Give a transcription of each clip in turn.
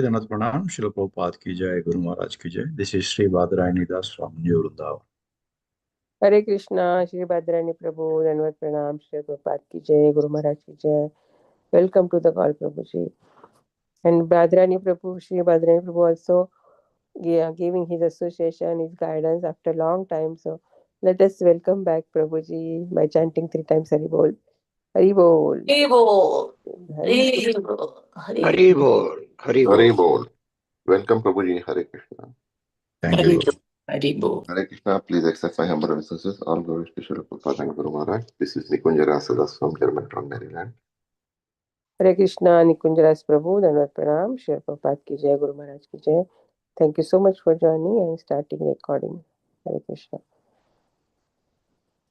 Another pranam, Srila Prabhupada ki jai, Guru Maharaj ki jai. This is Sri Badrayni Das from New Vrindavan. Hare Krishna, Shri Badrayni Prabhu, Dhanavad Pranam, Shri Prabhupada ki jai, Guru Maharaj ki jai. Welcome to the call, Prabhuji. And Badrayni Prabhu, Shri Badrayni Prabhu also giving his association, his guidance after a long time. So let us welcome back Prabhuji by chanting 3 times Hari Bol. Hari Bol. Hari Bol. Hari Bol. Hari Bol. Hari Bol. Hari Bol. Welcome, Prabhuji. Hare Krishna. Thank you. Hari Bol. Hare Krishna. Please accept my humble obeisances. All glories to Srila Prabhupada and Guru Maharaj. This is Nikunjara Sadas from Germantown, Maryland. Hare Krishna, Nikunjaras Prabhu, Dhanavad Pranam, Shri Prabhupada ki jai, Guru Maharaj ki jai. Thank you so much for joining and starting recording. Hare Krishna.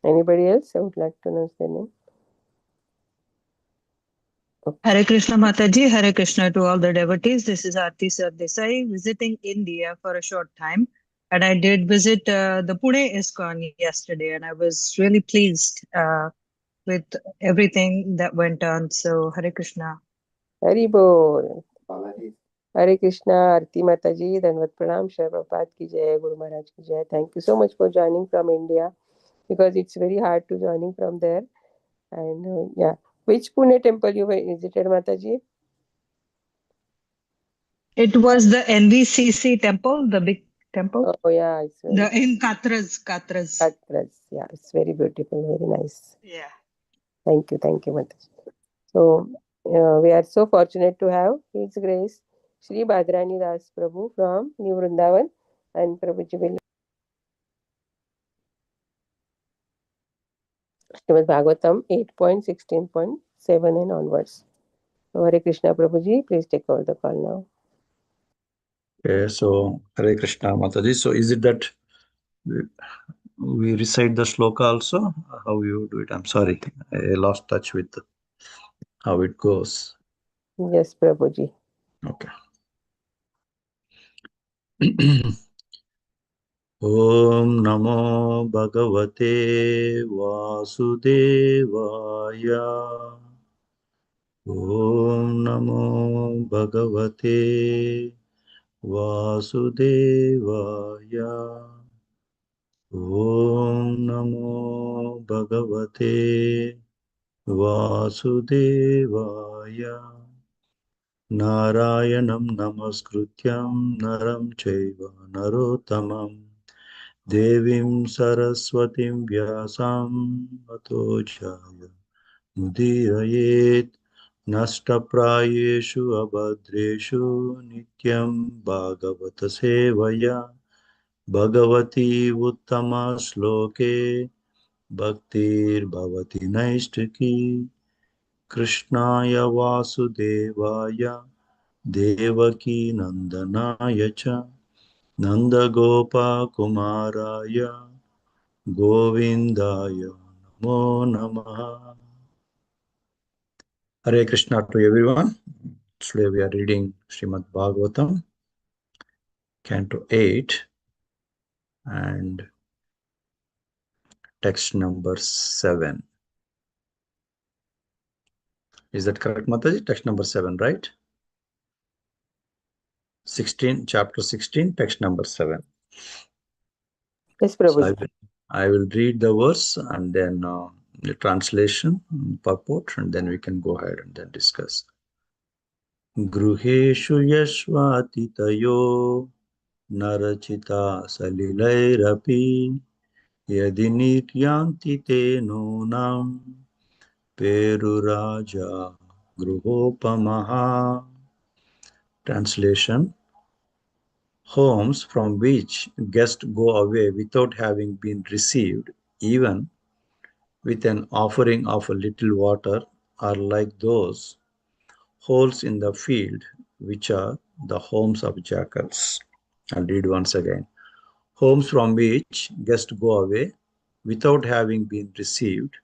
Anybody else? I would like to announce their name. Hare Krishna Mataji, Hare Krishna to all the devotees. This is Aarti Sardesai visiting India for a short time. And I did visit the Pune ISKCON yesterday, and I was really pleased with everything that went on. So Hare Krishna. Hari Bol. Hare Krishna, Aarti Mataji, Dhanavad Pranam, Shri Prabhupada ki jai, Guru Maharaj ki jai. Thank you so much for joining from India, because it's very hard to joining from there. And yeah, which Pune temple you visited, Mataji? It was the NVCC temple, the big temple. Oh yeah, it's very In Katras. Yeah, it's very beautiful, very nice. Yeah. Thank you, Mataji. So we are so fortunate to have His Grace Shri Badrayni Das Prabhu from New Vrindavan, and Prabhuji will Srimad Bhagavatam 8.16.7 and onwards. So Hare Krishna Prabhuji, please take over the call now. Okay, so Hare Krishna Mataji. So is it that we recite the shloka also? How you do it? I'm sorry, I lost touch with how it goes. Yes, Prabhuji. Okay. Om Namo Bhagavate Vasudevaya. Om Namo Bhagavate Vasudevaya. Om Namo Bhagavate Vasudevaya. Narayanam Namaskrutyam Naram Chaiva Narottamam Devim Saraswatim Vyasam Ato Jaya Mudirayet Nashtaprayeshu Abhadreshu Nityam Bhagavata Sevaya Bhagavati Uttama Shloke Bhaktir Bhavati Naistaki Krishnaya Vasudevaya Devaki Nandanaya Cha Nanda Gopa Kumaraya Govindaya Namo Namaha. Hare Krishna to everyone. Today we are reading Srimad Bhagavatam, Canto 8, and text number 7. Is that correct, Mataji? Text number 7, right? 16, chapter 16, text number 7. Yes, Prabhuji. So I will read the verse and then the translation, purport, and then we can go ahead and then discuss. Gruheshu yashvatitayo narachita salilairapi yadi nityanti te nunam peruraja gruhopamaha. Translation: homes from which guests go away without having been received, even with an offering of a little water, are like those holes in the field, which are the homes of jackals. I'll read once again. Homes from which guests go away without having been received,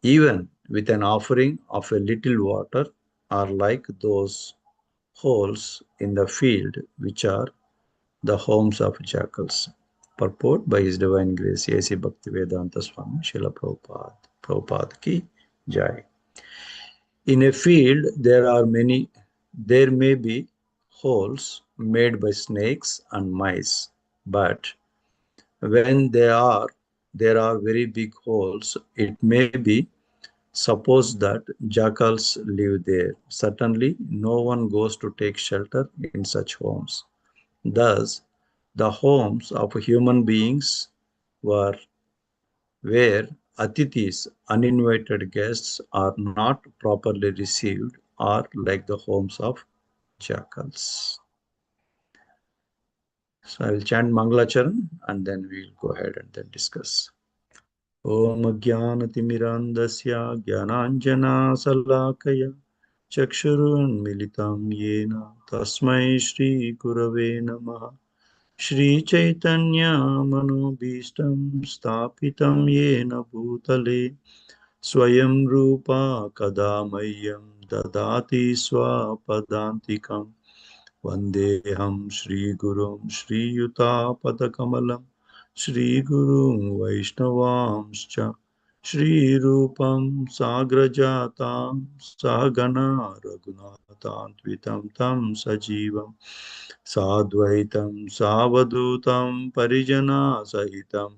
even with an offering of a little water, are like those holes in the field, which are the homes of jackals. Purport by His Divine Grace A.C. Bhaktivedanta Swami Srila Prabhupada. Prabhupada ki jai. In a field, there may be holes made by snakes and mice, but when there are very big holes, it may be supposed that jackals live there. Certainly, no one goes to take shelter in such homes. Thus, the homes of human beings were where atithis, uninvited guests, are not properly received, are like the homes of jackals. So I will chant Mangalacharan and then we'll go ahead and then discuss. Om Jnanatimirandasya Jnananjana Salakaya Chakshurunmilitam Yena Tasmai Shri Gurave Namaha. Shri Chaitanya Manobhishtam Stapitam Yena Bhutale Swayam Rupa Kadamayam Dadati Swapadantikam Vandeham Shri Gurum Shri Yuta Padakamalam Shri Gurum Vaishnavamscha Shri Rupam Sagrajatam Sagana Raghunatantvitam Tam Sajivam Sadvaitam Savadutam Parijana Sahitam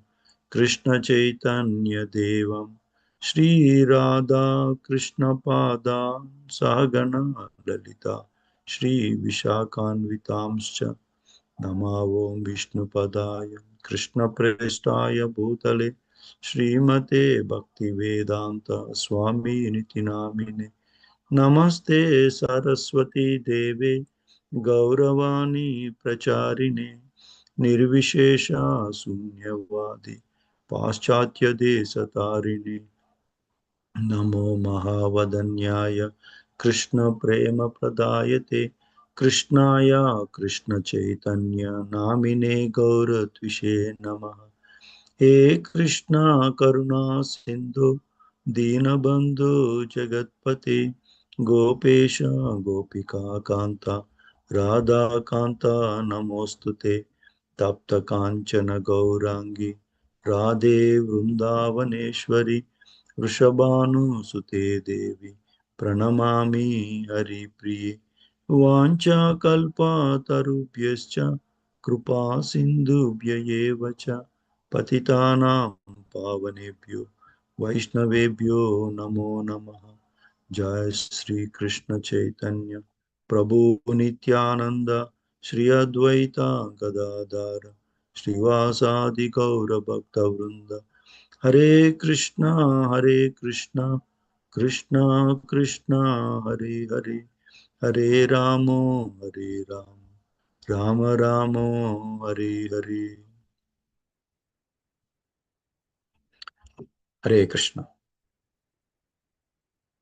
Krishna Chaitanya Devam Shri Radha Krishna Pada Sahagana Lalita Shri Vishakhanvitamscha Namavom Vishnupadaya Krishna Prestaya Bhutale Srimate Bhaktivedanta Swami Nitinamine Namaste Saraswati Deve Gauravani Pracharine Nirvishesha Sunyavadi Paschatya Desatarine Namo Mahavadanyaya Krishna Prema Pradayate Krishnaya Krishna Chaitanya Namine Gauratvishe Namaha He Krishna Karuna Sindhu Dinabandhu Jagatpate Gopesha Gopika Kanta Radha Kanta Namostute Tapta Kanchana Gaurangi Radhe Vrindavaneshwari Vrishabhanu Sute Devi Pranamami Hari Priye Vancha Kalpa Tarupyascha Krupa Sindhubhya Evacha Patitanam Pavanebhyo Vaishnavebhyo Namo Namaha Jai Sri Krishna Chaitanya Prabhu Nityananda Shri Advaita Gadadara Srivasadi Gaura Bhakta Vrinda Hare Krishna Krishna Krishna Hare Hare Hare Ramo Hare Ramo Rama Ramo Hare Hare Hare Krishna.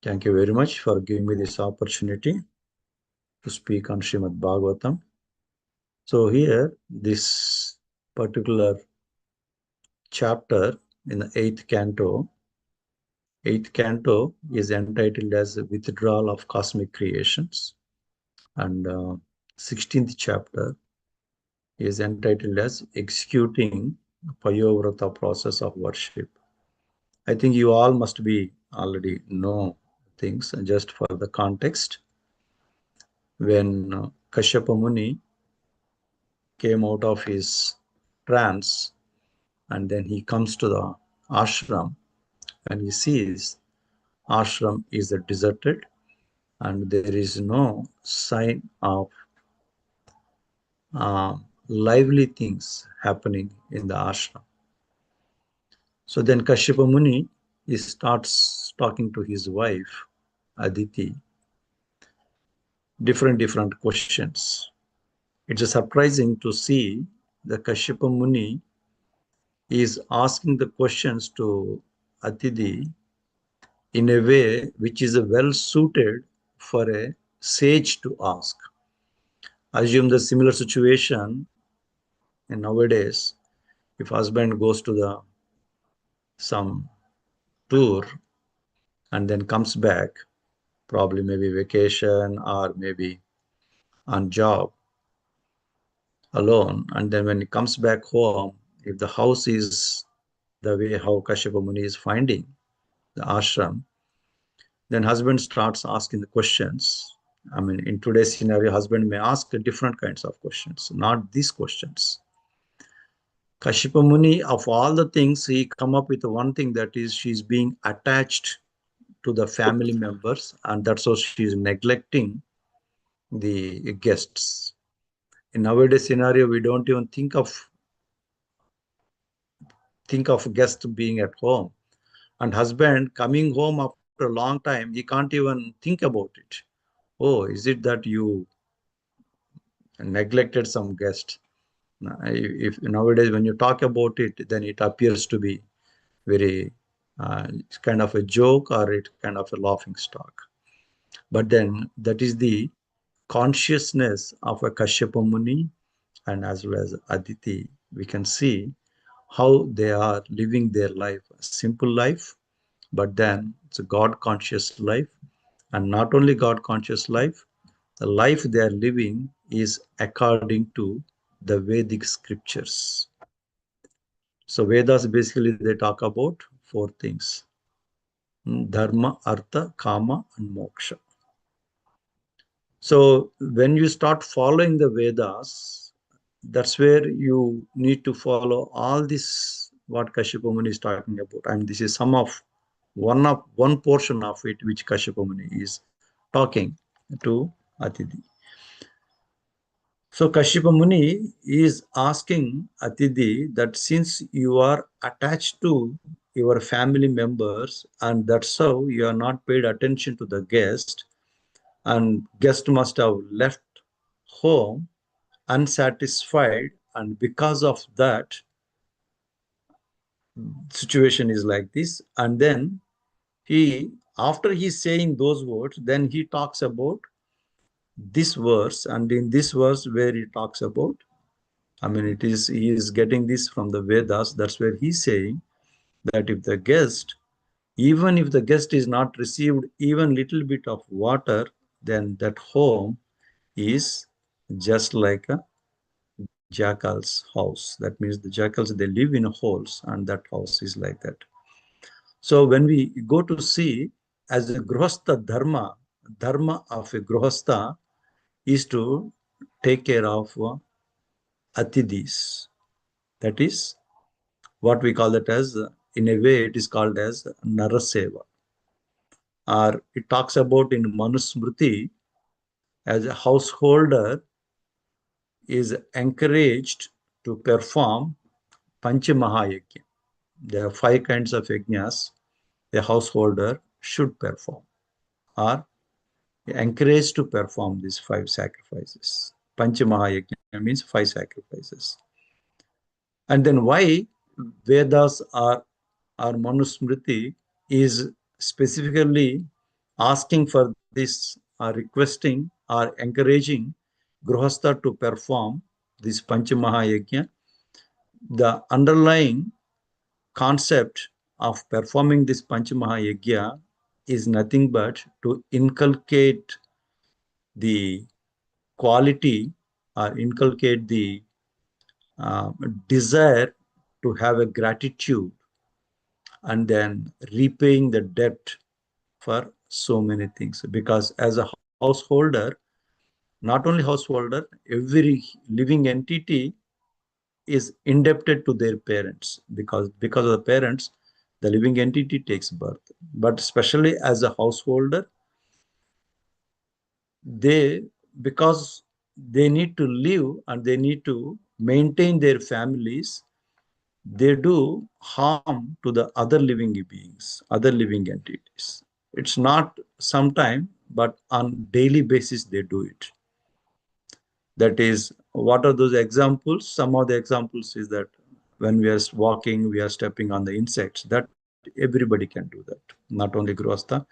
Thank you very much for giving me this opportunity to speak on Srimad Bhagavatam. So here, this particular chapter in the eighth canto is entitled as Withdrawal of Cosmic Creations. And 16th chapter is entitled as Executing Payovrata Process of Worship. I think you all must be already know things. And just for the context, when Kashyapa Muni came out of his trance and then he comes to the ashram and he sees ashram is deserted and there is no sign of lively things happening in the ashram. So then Kashyapa Muni, he starts talking to his wife Aditi, different questions. It's surprising to see the Kashyapa Muni is asking the questions to Aditi in a way which is well suited for a sage to ask. Assume the similar situation in nowadays, if husband goes to the some tour and then comes back, probably maybe vacation or maybe on job alone, and then when he comes back home, if the house is the way how Kashyapa Muni is finding the ashram, then husband starts asking the questions I mean, in today's scenario, husband may ask different kinds of questions, not these questions. Kashyapa Muni, of all the things, he come up with one thing, that is, she's being attached to the family members, and that's how she's neglecting the guests. In nowadays scenario, we don't even think of guests being at home, and husband coming home after a long time, he can't even think about it. Oh, is it that you neglected some guest? If nowadays when you talk about it, then it appears to be very it's kind of a joke, or it kind of a laughing stock. But then that is the consciousness of a Kashyapa Muni and as well as Aditi. We can see how they are living their life, a simple life, but then it's a God conscious life. And not only God conscious life, the life they are living is according to the Vedic scriptures. So Vedas basically they talk about four things: dharma, artha, kama, and moksha. So when you start following the Vedas, that's where you need to follow all this what Kashyapa Muni is talking about. And this is one portion of it which Kashyapa Muni is talking to Atidi. So Kashyapa Muni is asking Atidi that since you are attached to your family members, and that's how you are not paid attention to the guest, and guest must have left home unsatisfied, and because of that situation is like this. And then he, after he's saying those words, then he talks about this verse, and in this verse where he talks about, I mean, he is getting this from the Vedas. That's where he's saying that even if the guest is not received even little bit of water, then that home is just like a jackal's house. That means the jackals, they live in holes, and that house is like that. So when we go to see, as a grihastha dharma of a grihastha is to take care of atidis. That is what we call it as, in a way, it is called as naraseva. Or it talks about in Manusmriti, as a householder is encouraged to perform Panchamahayajna. There are 5 kinds of yajnas a householder should perform, or encouraged to perform these 5 sacrifices. Panchamahayajna means 5 sacrifices. And then why Vedas or Manusmriti is specifically asking for this, or requesting or encouraging Grihastha to perform this Panchamahayajna? The underlying concept of performing this Panchamahayajna is nothing but to inculcate the quality, or inculcate the uh, desire to have a gratitude, and then repaying the debt for so many things. Because as a householder, not only householder, every living entity is indebted to their parents, because of the parents, the living entity takes birth. But especially as a householder, they, because they need to live and they need to maintain their families, they do harm to the other living beings, other living entities. It's not sometime, but on daily basis they do it. That is, what are those examples? Some of the examples is that when we are walking, we are stepping on the insects. That everybody can do that. Not only Grihastha,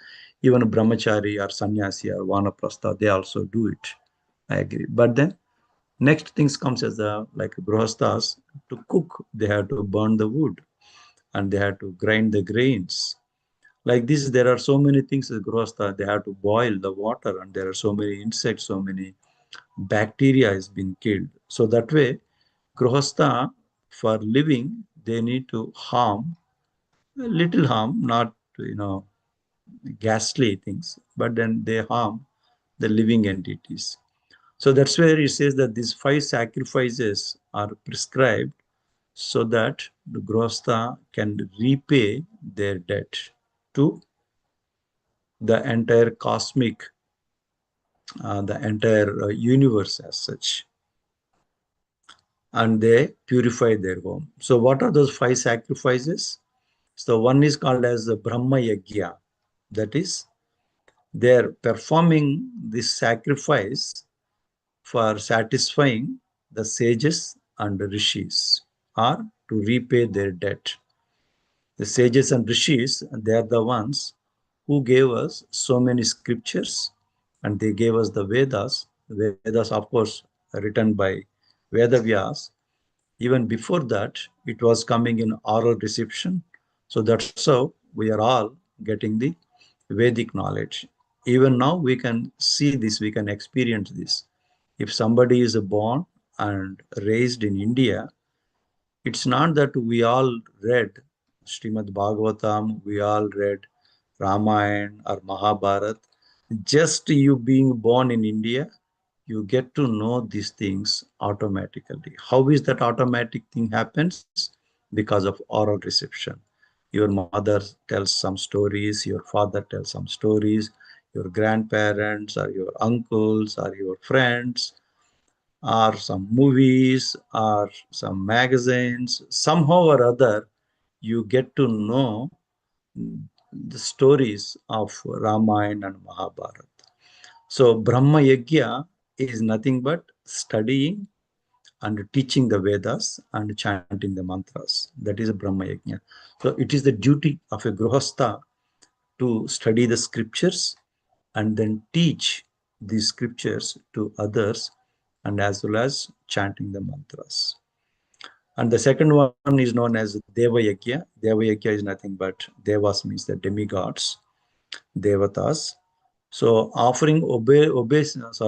even Brahmachari or Sannyasi or Vanaprastha, they also do it. I agree. But then next things comes as like Grihasthas, to cook, they have to burn the wood, and they have to grind the grains. Like this, there are so many things as Grihastha. They have to boil the water, and there are so many insects, so many bacteria has been killed. So that way, Grihastha, for living, they need to harm, a little harm, not ghastly things, but then they harm the living entities. So that's where it says that these 5 sacrifices are prescribed so that the Grostha can repay their debt to the entire cosmic, the entire universe as such, and they purify their home. So what are those 5 sacrifices? So one is called as the Brahma Yagya. That is, they're performing this sacrifice for satisfying the sages and the rishis, or to repay their debt. The sages and rishis, they are the ones who gave us so many scriptures, and they gave us the Vedas. The Vedas, of course, written by Vedavyas. Even before that, it was coming in oral reception. So that's how we are all getting the Vedic knowledge. Even now, we can see this, we can experience this. If somebody is born and raised in India, it's not that we all read Srimad Bhagavatam, we all read Ramayana or Mahabharata. Just you being born in India, you get to know these things automatically. How is that automatic thing happens? Because of oral reception. Your mother tells some stories, your father tells some stories, your grandparents or your uncles or your friends, or some movies or some magazines. Somehow or other, you get to know the stories of Ramayana and Mahabharata. So Brahma Yagya is nothing but studying and teaching the Vedas and chanting the mantras. That is Brahma Yagya. So it is the duty of a Grihastha to study the scriptures and then teach these scriptures to others, and as well as chanting the mantras. And the second one is known as Deva Yagya. Deva Yagya is nothing but Devas means the demigods, Devatas. So offering oblations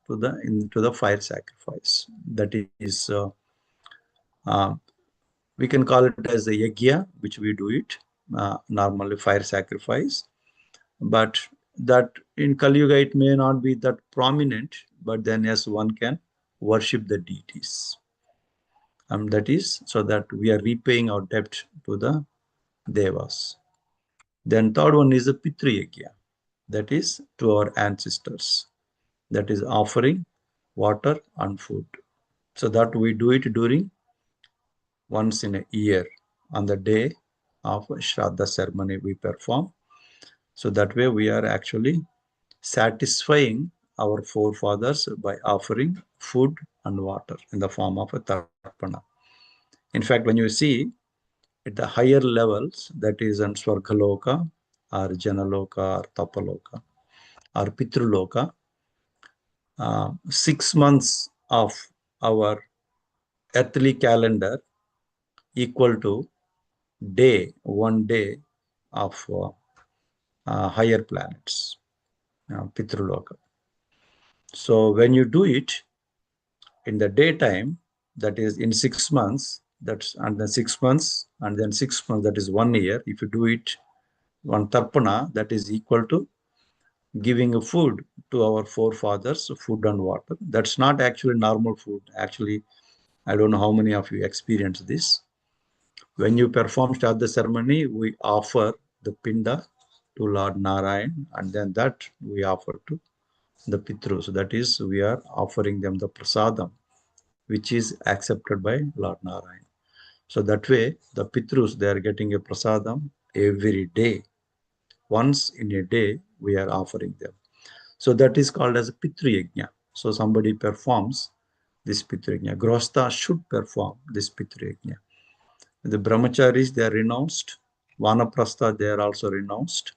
to the into the fire sacrifice. That is, uh, we can call it as the yagya, which we do it normally fire sacrifice. But that in Kali Yuga it may not be that prominent, but then yes, one can worship the deities. That is so that we are repaying our debt to the devas. Then third one is the Pitru Yagya, that is to our ancestors. That is offering water and food. So that we do it during once in a year on the day of Shraddha ceremony we perform. So that way we are actually satisfying our forefathers by offering food and water in the form of a tarpana. In fact, when you see at the higher levels, that is in Swargaloka or Janaloka or Tapaloka or Pitruloka, 6 months of our earthly calendar equal to one day of higher planets, Pitruloka. So when you do it in the daytime, that is in 6 months, that's and then 6 months, and then 6 months, that is 1 year. If you do it one tarpana, that is equal to giving a food to our forefathers, food and water. That's not actually normal food. Actually, I don't know how many of you experience this. When you perform Shraddha ceremony, we offer the pinda to Lord Narayan, and then that we offer to the Pitrus. That is, we are offering them the prasadam, which is accepted by Lord Narayan. So that way, the Pitrus, they are getting a prasadam every day. Once in a day, we are offering them. So that is called as a Pitru Yajna. So somebody performs this Pitru Yajna. Grihastha should perform this Pitru Yajna. The brahmacharis, they are renounced. Vanaprastha, they are also renounced.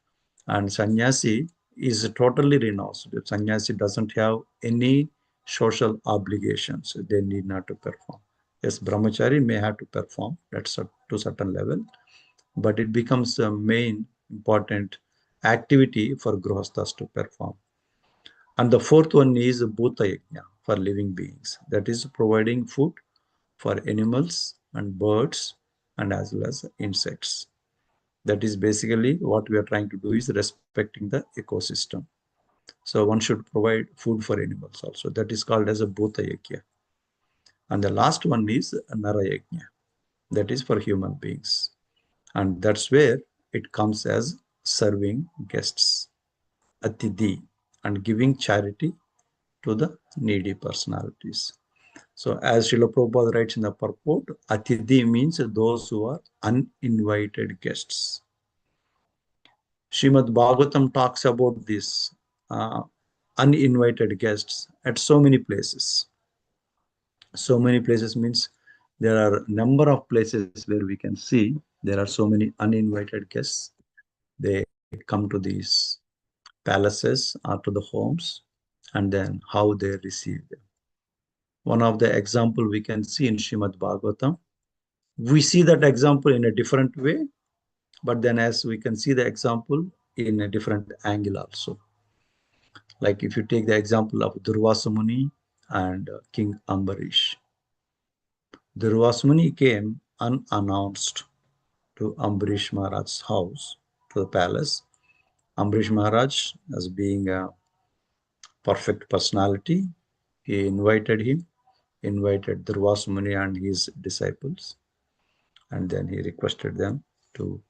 And sannyasi is totally renounced. The sannyasi doesn't have any social obligations. They need not to perform. Yes, brahmachari may have to perform to certain level, but it becomes a main important activity for grihasthas to perform. And the fourth one is Bhuta Yajna for living beings. That is providing food for animals and birds and as well as insects. That is basically what we are trying to do, is respecting the ecosystem. So one should provide food for animals also. That is called as a Bhuta Yajna. And the last one is Nara Yajna. That is for human beings. And that's where it comes as serving guests, Atidhi, and giving charity to the needy personalities. So as Srila Prabhupada writes in the purport, Atidhi means those who are uninvited guests. Srimad Bhagavatam talks about this uninvited guests at so many places. So many places means there are a number of places where we can see there are so many uninvited guests. They come to these palaces or to the homes, and then how they receive them. One of the example we can see in Srimad Bhagavatam, we see that example in a different way, but then as we can see the example in a different angle also. Like if you take the example of Durvasa Muni and King Ambarish. Durvasa Muni came unannounced to Ambarish Maharaj's house, to the palace. Ambarish Maharaj, as being a perfect personality, he invited Durvasa Muni and his disciples, and then he requested them to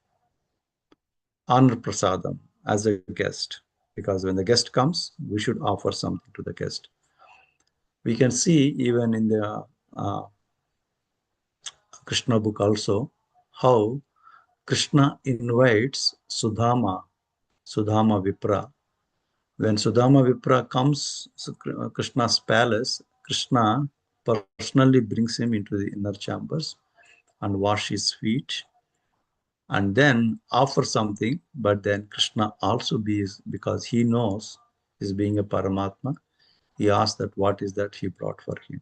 honor prasadam as a guest, because when the guest comes, we should offer something to the guest. We can see even in the Krishna book also how Krishna invites Sudama Vipra. When Sudama Vipra comes to Krishna's palace, Krishna personally brings him into the inner chambers and wash his feet and then offer something. But then Krishna also because he knows he's being a Paramatma, he asked that what is that he brought for him.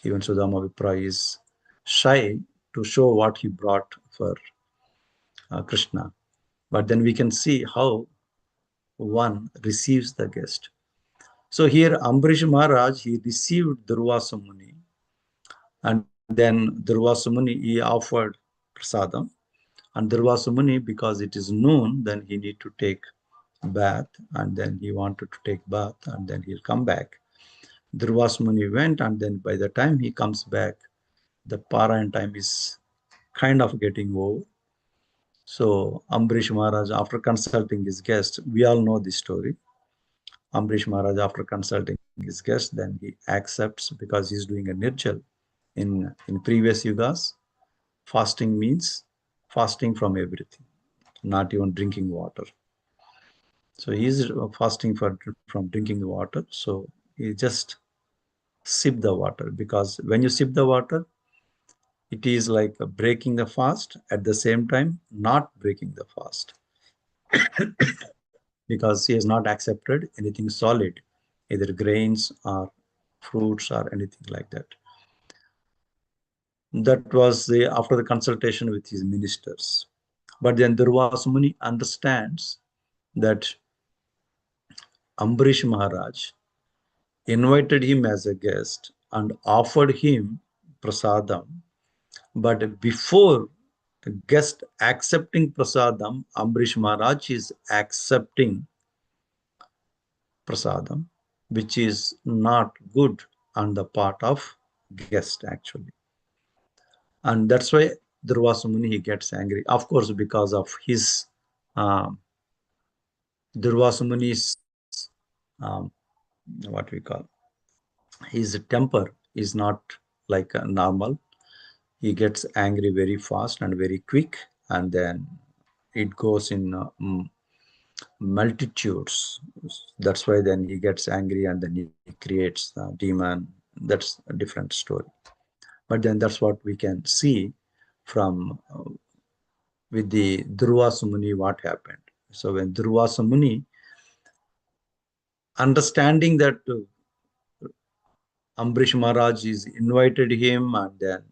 Even Sudama Vipra is shy to show what he brought for Krishna. But then we can see how one receives the guest. So here Ambarish Maharaj, he received Durvasa Muni, and then Durvasa Muni, he offered prasadam, and Durvasa Muni, because it is noon, then he need to take bath, and then he wanted to take bath, and then he'll come back. Durvasa Muni went, and then by the time he comes back, the Parayan time is kind of getting over. So Ambarish Maharaj, after consulting his guest, we all know this story. Ambarish Maharaj, after consulting his guest, then he accepts, because he's doing a nirjal. In previous yugas, fasting means fasting from everything, not even drinking water. So he's fasting from drinking water. So he just sip the water, because when you sip the water, it is like breaking the fast, at the same time not breaking the fast, because he has not accepted anything solid, either grains or fruits or anything like that. That was after the consultation with his ministers. But then Durvasa Muni understands that Ambarish Maharaj invited him as a guest and offered him prasadam. But before the guest accepting prasadam, Ambarish Maharaj is accepting prasadam, which is not good on the part of guest actually. And that's why Durvasa Muni, he gets angry, of course, because of his Durvasa Muni's what we call, his temper is not like normal. He gets angry very fast and very quick, and then it goes in multitudes. That's why then he gets angry, and then he creates a demon. That's a different story. But then that's what we can see from with the Durvasa Muni, what happened. So when Durvasa Muni, understanding that Ambarish Maharaj is invited him and then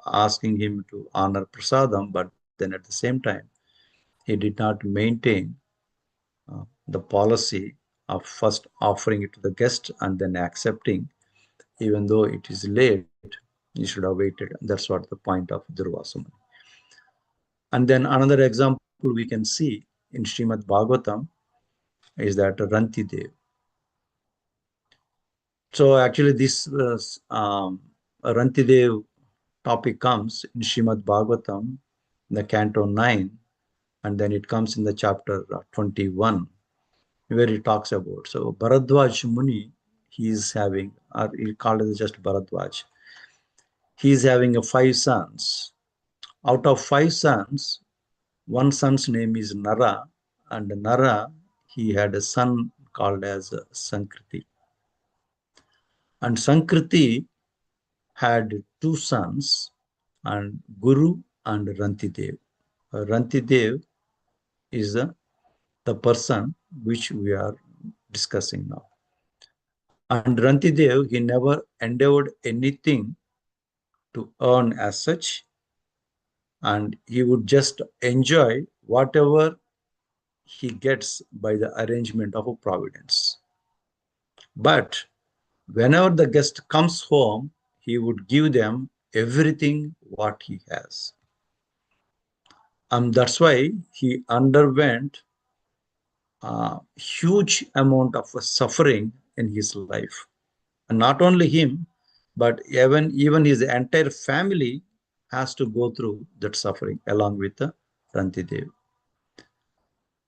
asking him to honor prasadam, but then at the same time, he did not maintain the policy of first offering it to the guest and then accepting, even though it is late, you should have waited. That's what the point of Durvasa Muni. And then another example we can see in Srimad Bhagavatam is that Rantidev. So actually this Rantidev topic comes in Srimad Bhagavatam, the canto 9, and then it comes in the chapter 21, where he talks about. So Bharadwaj Muni, he is having, or he called it just Bharadwaj. He is having 5 sons. Out of 5 sons, one son's name is Nara, and Nara, he had a son called as Sankriti. And Sankriti had 2 sons, and Guru and Rantidev. Rantidev is the person which we are discussing now. And Rantidev, he never endeavored anything to earn as such, and he would just enjoy whatever he gets by the arrangement of a providence. But whenever the guest comes home, he would give them everything what he has. And that's why he underwent a huge amount of suffering in his life. And not only him, but even his entire family has to go through that suffering along with Rantidev.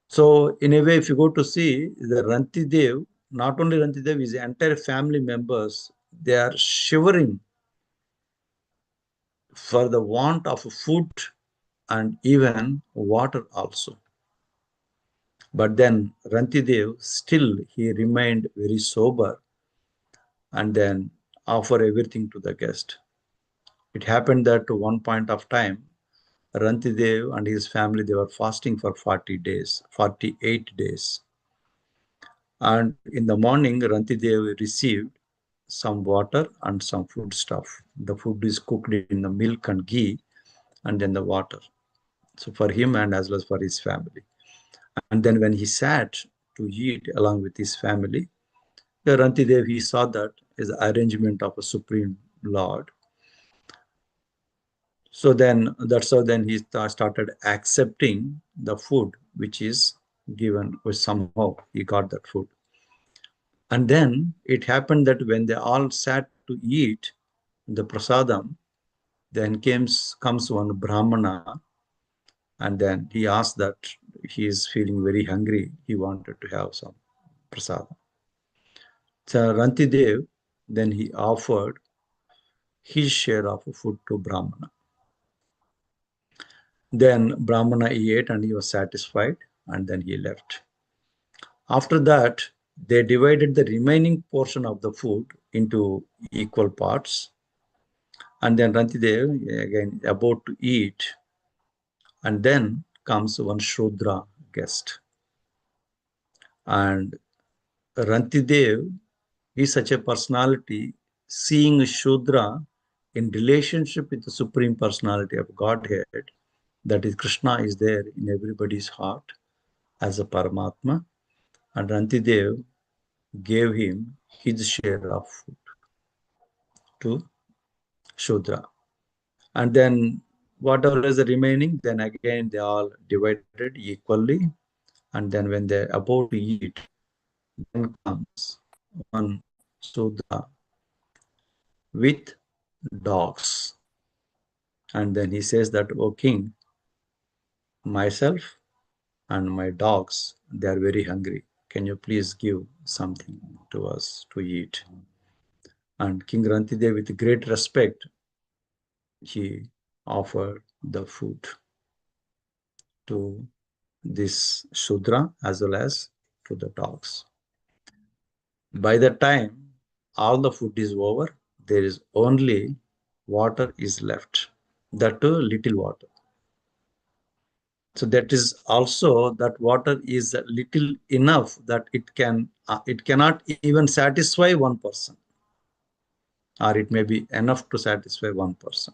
So in a way, if you go to see the Rantidev, not only Rantidev, his entire family members, they are shivering for the want of food and even water also. But then Rantidev, still he remained very sober and then offer everything to the guest. It happened that to one point of time, Rantidev and his family, they were fasting for 40 days, 48 days. And in the morning, Rantidev received some water and some food stuff. The food is cooked in the milk and ghee, and then the water. So for him and as well as for his family. And then when he sat to eat along with his family, the Rantidev, he saw that is the arrangement of a Supreme Lord. So then that's how then he started accepting the food which is given, which somehow he got that food. And then it happened that when they all sat to eat the prasadam, then comes one Brahmana, and then he asked that he is feeling very hungry. He wanted to have some prasadam. So Rantidev, then he offered his share of food to Brahmana. Then Brahmana he ate and he was satisfied, and then he left. After that, they divided the remaining portion of the food into equal parts. And then Rantidev, again, about to eat. And then comes one Shudra guest. And Rantidev is such a personality, seeing Shudra in relationship with the Supreme Personality of Godhead, that is Krishna is there in everybody's heart as a Paramatma. And Rantidev gave him his share of food to Shudra. And then whatever is the remaining, then again they all divided equally. And then when they're about to eat, then comes one Shudra with dogs. And then he says that, "O king, myself and my dogs, they are very hungry. Can you please give something to us to eat?" And King Rantidev, with great respect, he offered the food to this Shudra as well as to the dogs. By the time all the food is over, there is only water is left, that too little water. So that is also that water is little enough that it cannot even satisfy one person, or it may be enough to satisfy one person.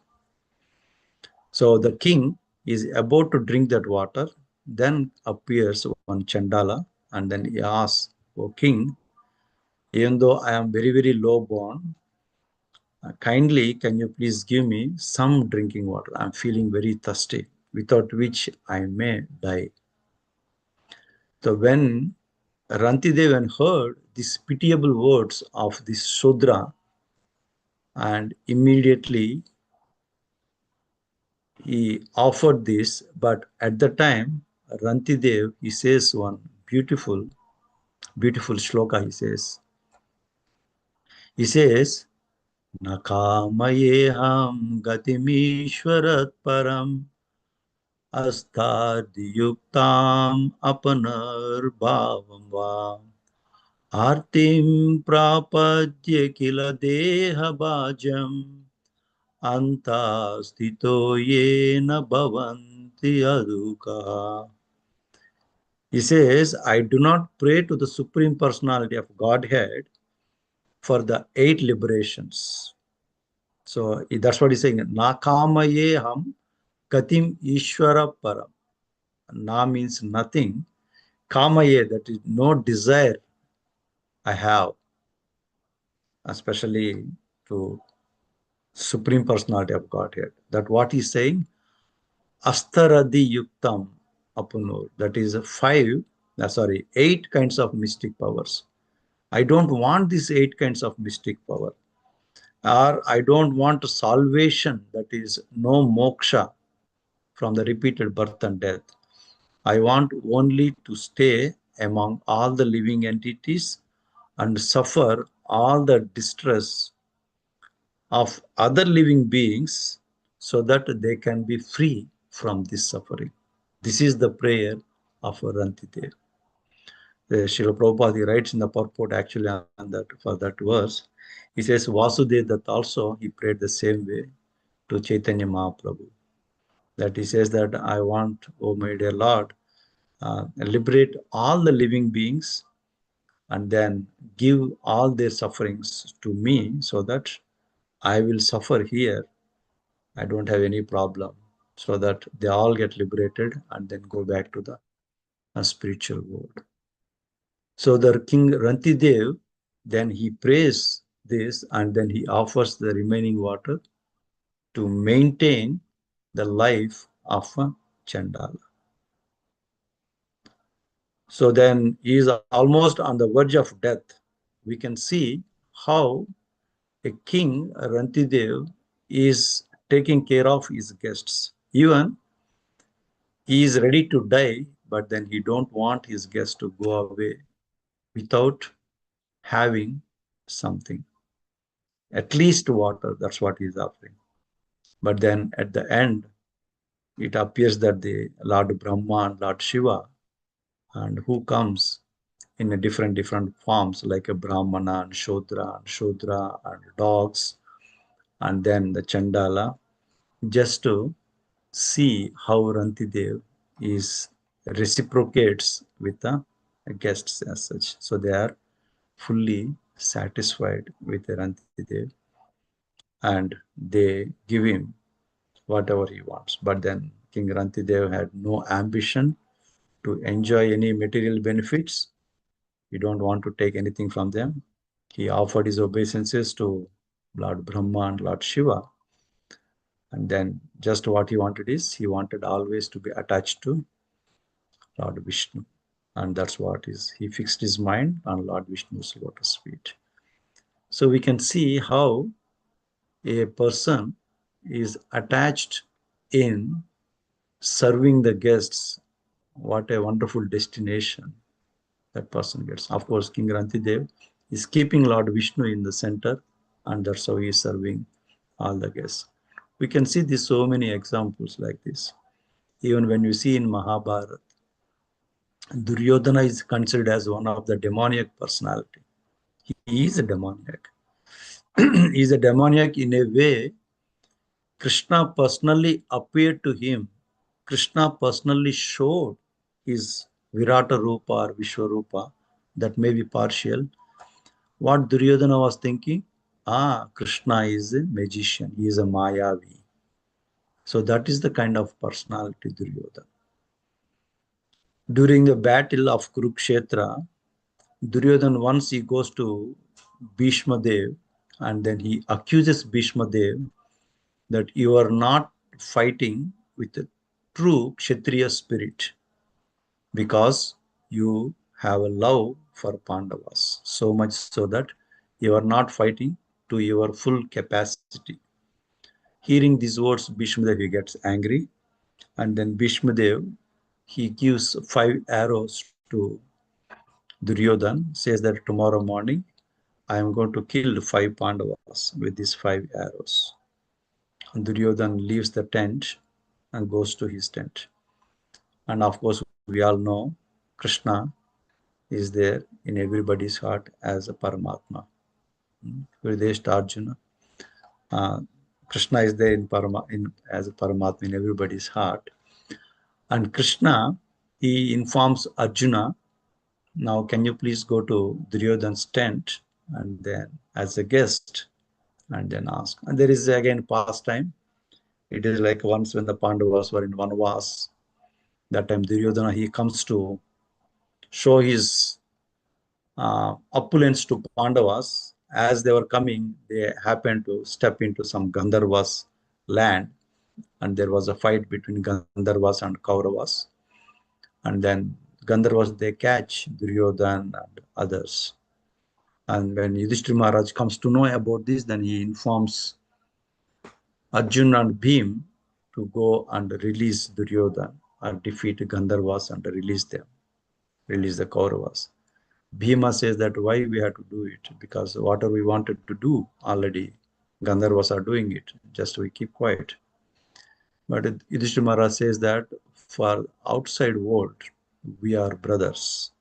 So the king is about to drink that water. Then appears one Chandala, and then he asks, "O king, even though I am very, very low born, kindly can you please give me some drinking water? I'm feeling very thirsty." without which I may die. So when Rantidevan heard these pitiable words of this Shudra, and immediately he offered this, but at the time, Rantidev, he says one beautiful shloka, he says, Nakamayeham gatimishwarat param astadiyuktam apanar bhavam va artim prapadya kila deha bhajam anta stito yena bhavanti aduka. He says, I do not pray to the Supreme Personality of Godhead for the 8 liberations. So that's what he's saying. Nakamaye ham katim ishvara param. Na means nothing. Kamaye, that is no desire I have, especially to Supreme Personality of Godhead. That what he's saying, astaradi yuktam apunur. That is 8 kinds of mystic powers. I don't want these 8 kinds of mystic power. Or I don't want salvation, that is no moksha from the repeated birth and death. I want only to stay among all the living entities and suffer all the distress of other living beings so that they can be free from this suffering. This is the prayer of Rantidev. Srila Prabhupada, he writes in the purport actually on that, for that verse, he says Vasudev that also he prayed the same way to Chaitanya Mahaprabhu. That he says that I want, oh my dear Lord, liberate all the living beings and then give all their sufferings to me so that I will suffer here. I don't have any problem, so that they all get liberated and then go back to the spiritual world. So the King Rantidev, then he prays this and then he offers the remaining water to maintain the life of Chandala. So then he is almost on the verge of death. We can see how a king, Rantidev, is taking care of his guests. Even he is ready to die, but then he don't want his guests to go away without having something. At least water, that's what he is offering. But then at the end, it appears that the Lord Brahma and Lord Shiva, and who comes in a different forms like a Brahmana and Shudra and dogs, and then the Chandala, just to see how Rantidev is reciprocates with the guests as such. So they are fully satisfied with Rantidev and they give him whatever he wants. But then King Rantidev had no ambition to enjoy any material benefits. He don't want to take anything from them. He offered his obeisances to Lord Brahma and Lord Shiva. And then just what he wanted is, he wanted always to be attached to Lord Vishnu. And that's what is, he fixed his mind on Lord Vishnu's lotus feet. So we can see how a person is attached in serving the guests. What a wonderful destination that person gets. Of course, King Rantidev is keeping Lord Vishnu in the center, and that's how he is serving all the guests. We can see this so many examples like this. Even when you see in Mahabharata, Duryodhana is considered as one of the demoniac personality. He is a demoniac. He is a demoniac in a way. Krishna personally appeared to him. Krishna personally showed his Virata Rupa or Vishwarupa. That may be partial. What Duryodhana was thinking? Krishna is a magician. He is a Mayavi. So that is the kind of personality Duryodhana. During the battle of Kurukshetra, Duryodhana, once he goes to Bhishma Dev and then he accuses Bhishma Dev that you are not fighting with true Kshatriya spirit because you have a love for Pandavas, so much so that you are not fighting to your full capacity. Hearing these words, Bhishmadev he gets angry, and then Bhishmadev he gives 5 arrows to Duryodhan, says that tomorrow morning I am going to kill 5 Pandavas with these 5 arrows. And Duryodhan leaves the tent and goes to his tent. And of course, we all know Krishna is there in everybody's heart as a Paramatma. Hrideshta Arjuna. Krishna is there as a Paramatma in everybody's heart. And Krishna, he informs Arjuna, now can you please go to Duryodhan's tent and then as a guest and then ask. And there is again pastime. It is like once when the Pandavas were in Vanvas, that time Duryodhana, he comes to show his opulence to Pandavas. As they were coming, they happened to step into some Gandharvas land, and there was a fight between Gandharvas and Kauravas. And then Gandharvas, they catch Duryodhana and others. And when Yudhishthira Maharaj comes to know about this, then he informs Arjuna and Bhim to go and release Duryodhana and defeat Gandharvas and release them, release the Kauravas. Bhima says that why we have to do it, because whatever we wanted to do already, Gandharvas are doing it, just we keep quiet. But Yudhishthira Maharaj says that for outside world, we are brothers,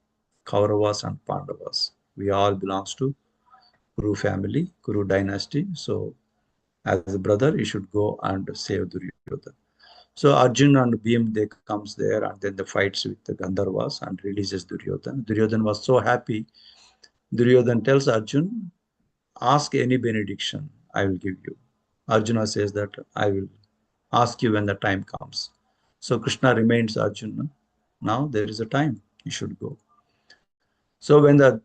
Kauravas and Pandavas. We all belongs to Kuru family, Kuru dynasty. So as a brother, you should go and save Duryodhana. So Arjuna and Bhim, they comes there and then the fights with the Gandharvas and releases Duryodhana. Duryodhana was so happy. Duryodhana tells Arjuna, ask any benediction, I will give you. Arjuna says that I will ask you when the time comes. So Krishna reminds Arjuna, now there is a time, you should go. So when the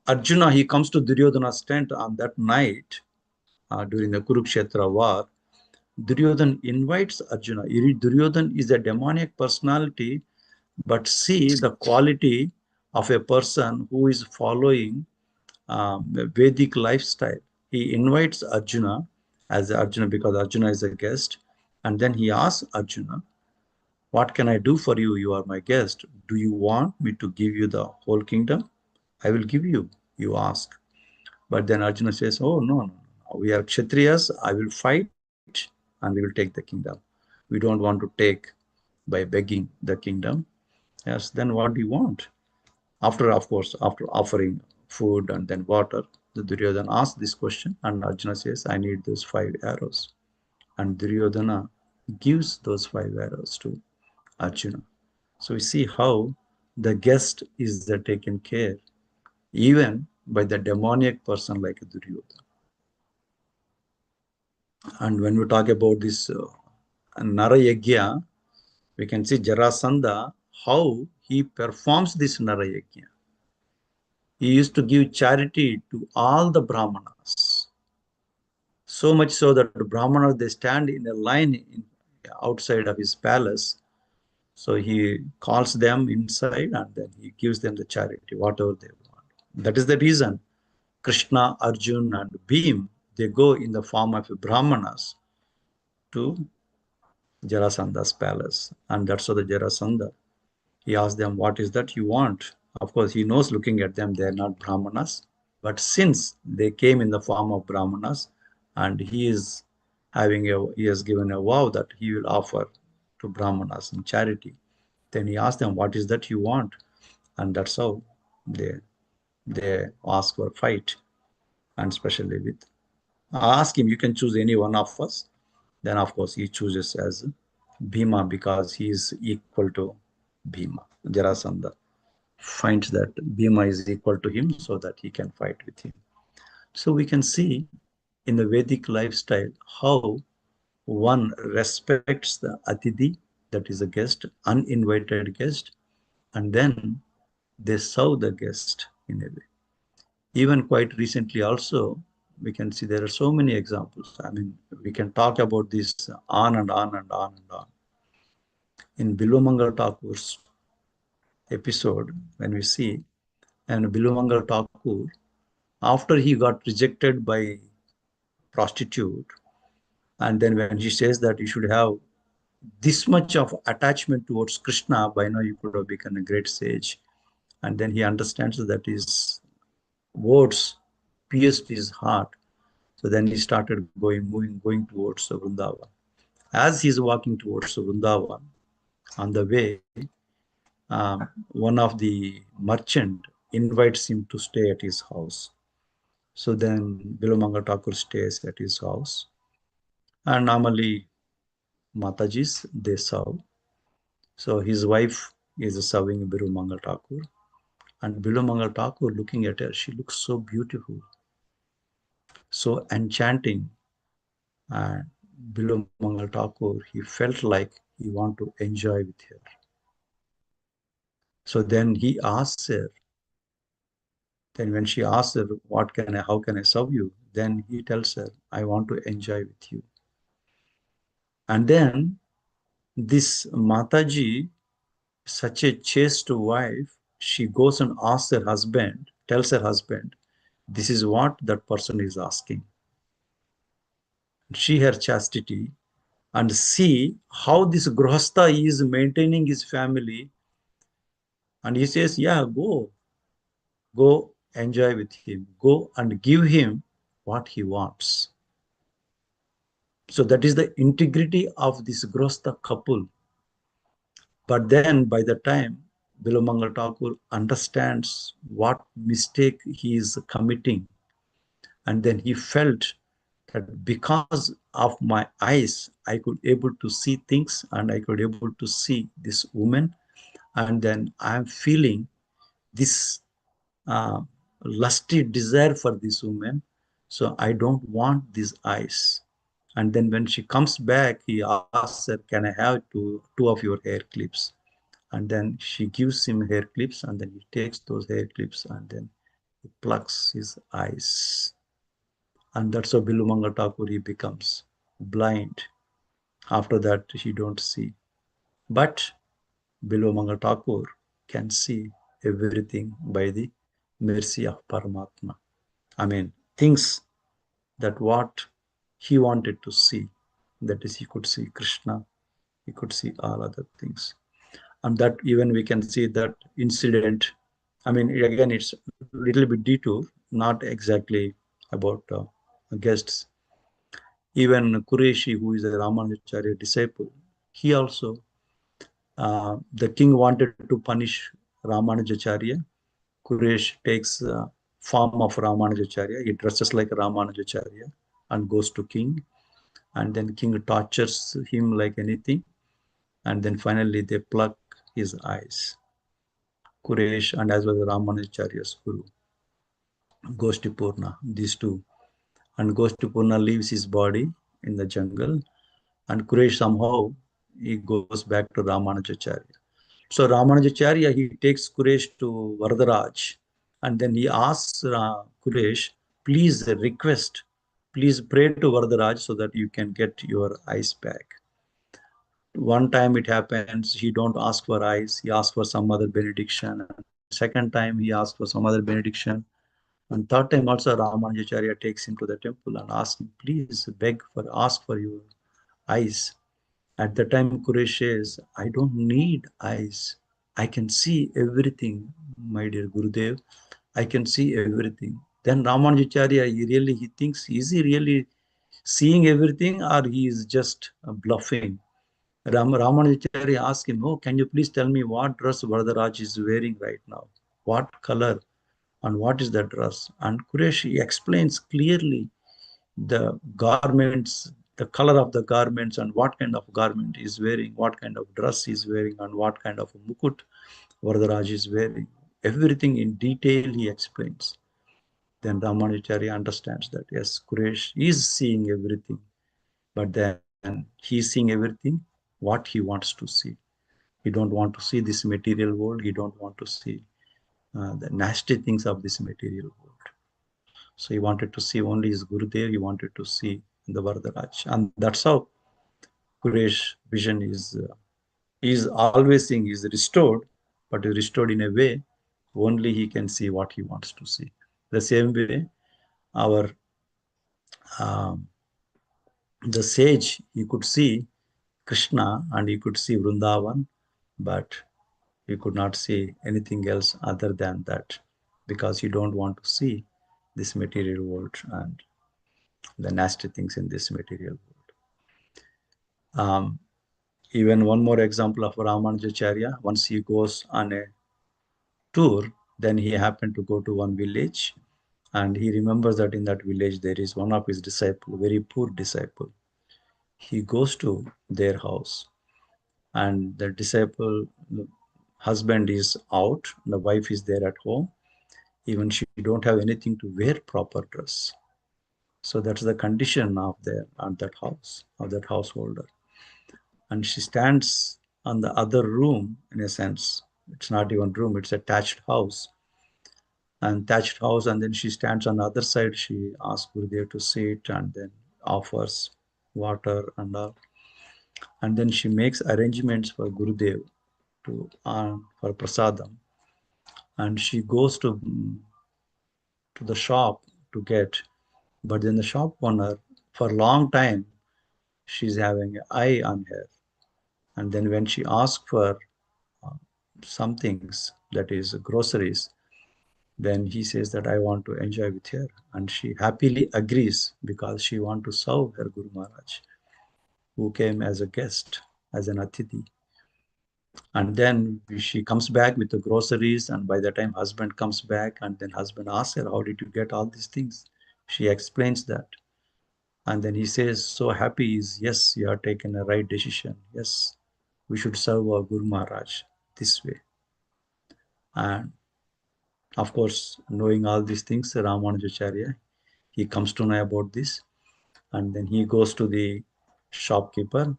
Arjuna, he comes to Duryodhana's tent on that night during the Kurukshetra war, Duryodhana invites Arjuna. Duryodhana is a demoniac personality, but see the quality of a person who is following Vedic lifestyle. He invites Arjuna as Arjuna because Arjuna is a guest, and then he asks Arjuna, what can I do for you? You are my guest. Do you want me to give you the whole kingdom? I will give you, you ask. But then Arjuna says, oh, no. We are Kshatriyas. I will fight and we will take the kingdom. We don't want to take by begging the kingdom. Yes, then what do you want? After offering food and then water, the Duryodhana asks this question and Arjuna says, I need those 5 arrows. And Duryodhana gives those 5 arrows to Arjuna. So we see how the guest is taken care, even by the demoniac person like Duryodhana. And when we talk about this Narayagya, we can see Jarasandha, how he performs this Narayagya. He used to give charity to all the Brahmanas. So much so that the Brahmanas, they stand in a line outside of his palace. So he calls them inside and then he gives them the charity, whatever they want. That is the reason Krishna, Arjuna, and Bhim, they go in the form of Brahmanas to Jarasandha's palace. And that's how the Jarasandha, he asked them, what is that you want? Of course, he knows looking at them, they are not Brahmanas. But since they came in the form of Brahmanas, and he has given a vow that he will offer to Brahmanas in charity, then he asked them, what is that you want? And that's how they ask for a fight. And especially with, ask him, you can choose any one of us. Then of course he chooses as Bhima because he is equal to Bhima. Jarasandha finds that Bhima is equal to him so that he can fight with him. So we can see in the Vedic lifestyle how one respects the Atidhi, that is a guest, uninvited guest, and then they serve the guest in a way. Even quite recently also, we can see there are so many examples. I mean, we can talk about this on and on and on and on. in Bilomangal Thakur's episode, when we see, and Bilomangal Thakur, after he got rejected by prostitute, and then when she says that you should have this much of attachment towards Krishna, by now you could have become a great sage. And then he understands that his words pierced his heart. So then he started going towards Vrindavan. As he's walking towards Vrindavan, on the way, one of the merchant invites him to stay at his house. So then Bilomanga Thakur stays at his house. And normally Matajis, they serve. So his wife is serving Bilomangal Thakur. And Bilomangal Thakur, looking at her, she looks so beautiful, so enchanting. And Bilomangal Thakur, he felt like he wanted to enjoy with her. So then he asks her, then when she asks her, how can I serve you? Then he tells her, I want to enjoy with you. And then this Mataji, such a chaste wife, she goes and asks her husband, tells her husband, this is what that person is asking. See her chastity and see how this Grihastha is maintaining his family. And he says, yeah, go enjoy with him, go and give him what he wants. So that is the integrity of this Grihastha couple. But then by the time Bilomangal Thakur understands what mistake he is committing, and then he felt that because of my eyes, I could able to see things and I could able to see this woman. And then I'm feeling this lusty desire for this woman. So I don't want these eyes. And then when she comes back, he asks her, can I have two of your hair clips? And then she gives him hair clips, and then he takes those hair clips and then he plucks his eyes. And that's how Bilumanga Thakur, he becomes blind. After that, he don't see. But Bilumanga Thakur can see everything by the mercy of Paramatma. I mean, things that what he wanted to see, that is, he could see Krishna, he could see all other things. And that even we can see that incident. I mean, again, it's a little bit detour, not exactly about guests. Even Qureshi, who is a Ramanujacharya disciple, he also, the king wanted to punish Ramanujacharya. Quresh takes form of Ramanujacharya. He dresses like Ramanujacharya and goes to king. And then king tortures him like anything. And then finally they pluck his eyes. Quresh and as well as Ramanujacharya's guru, Goshtipurna, these two. And Goshtipurna leaves his body in the jungle, and Quresh somehow he goes back to Ramanujacharya. So Ramanujacharya, he takes Quresh to Varadaraj, and then he asks Quresh, please request, please pray to Varadaraj so that you can get your eyes back. One time it happens, he don't ask for eyes, he asks for some other benediction. And second time he asks for some other benediction. And third time also Ramanujacharya takes him to the temple and asks him, please ask for your eyes. At the time Quresh says, I don't need eyes. I can see everything, my dear Gurudev. I can see everything. Then Ramanujacharya, he thinks, is he really seeing everything or he is just bluffing? Ramanujacharya asked him, oh, can you please tell me what dress Varadaraj is wearing right now? What color and what is that dress? And Qureshi explains clearly the garments, the color of the garments and what kind of garment he is wearing, what kind of dress he is wearing and what kind of mukut Varadaraj is wearing. Everything in detail he explains. Then Ramanujacharya understands that, yes, Quresh is seeing everything, but then he's seeing everything what he wants to see. He don't want to see this material world. He don't want to see the nasty things of this material world. So he wanted to see only his Gurudev. He wanted to see the Varadaraj. And that's how Quresh vision is He is always seeing, he is restored, but is restored in a way only he can see what he wants to see. The same way, our um, the sage, he could see Krishna and he could see Vrindavan, but he could not see anything else other than that, because he don't want to see this material world and the nasty things in this material world. Even one more example of Ramanujacharya, once he goes on a tour, then he happened to go to one village, and he remembers that in that village there is one of his disciple, very poor disciple. He goes to their house, and the disciple, the husband is out, the wife is there at home. Even she don't have anything to wear proper dress. So that's the condition of that house, of that householder. And she stands on the other room, in a sense. It's not even room, it's a thatched house. And then she stands on the other side. She asks Gurudev to sit and then offers water and all. And then she makes arrangements for Gurudev for prasadam. And she goes to the shop to get. But then the shop owner, for a long time, she's having an eye on her. And then when she asks for uh, some things, that is groceries, then he says that I want to enjoy with her. And she happily agrees because she wants to serve her Guru Maharaj, who came as a guest, as an Atithi. And then she comes back with the groceries, and by the time husband comes back, and then husband asks her, how did you get all these things? She explains that. And then he says, so happy is, yes, you have taken a right decision. Yes, we should serve our Guru Maharaj this way. And of course, knowing all these things, Ramanujacharya, he comes to know about this. And then he goes to the shopkeeper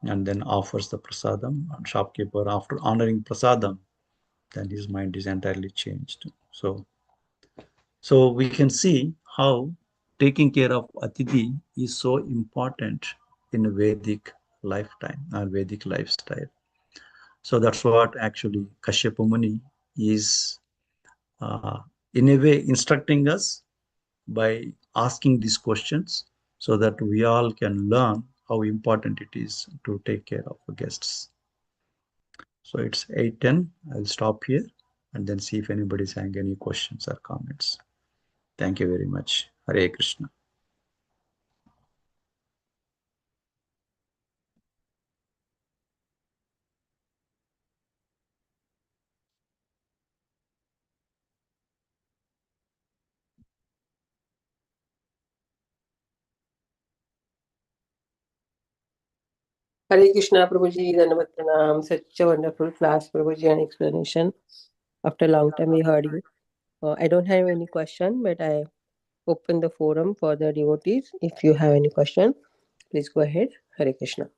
and then offers the prasadam. And shopkeeper, after honoring prasadam, then his mind is entirely changed. So we can see how taking care of Atithi is so important in a Vedic lifetime or Vedic lifestyle. So that's what actually Kashyapa Muni is uh, in a way instructing us by asking these questions, so that we all can learn how important it is to take care of the guests. So it's 8:10. I'll stop here and then see if anybody's having any questions or comments. Thank you very much. Hare Krishna. Hare Krishna, Prabhuji, Dandavat Pranam. Such a wonderful class, Prabhuji, and explanation. After a long time, we heard you. I don't have any question, but I open the forum for the devotees. If you have any question, please go ahead. Hare Krishna.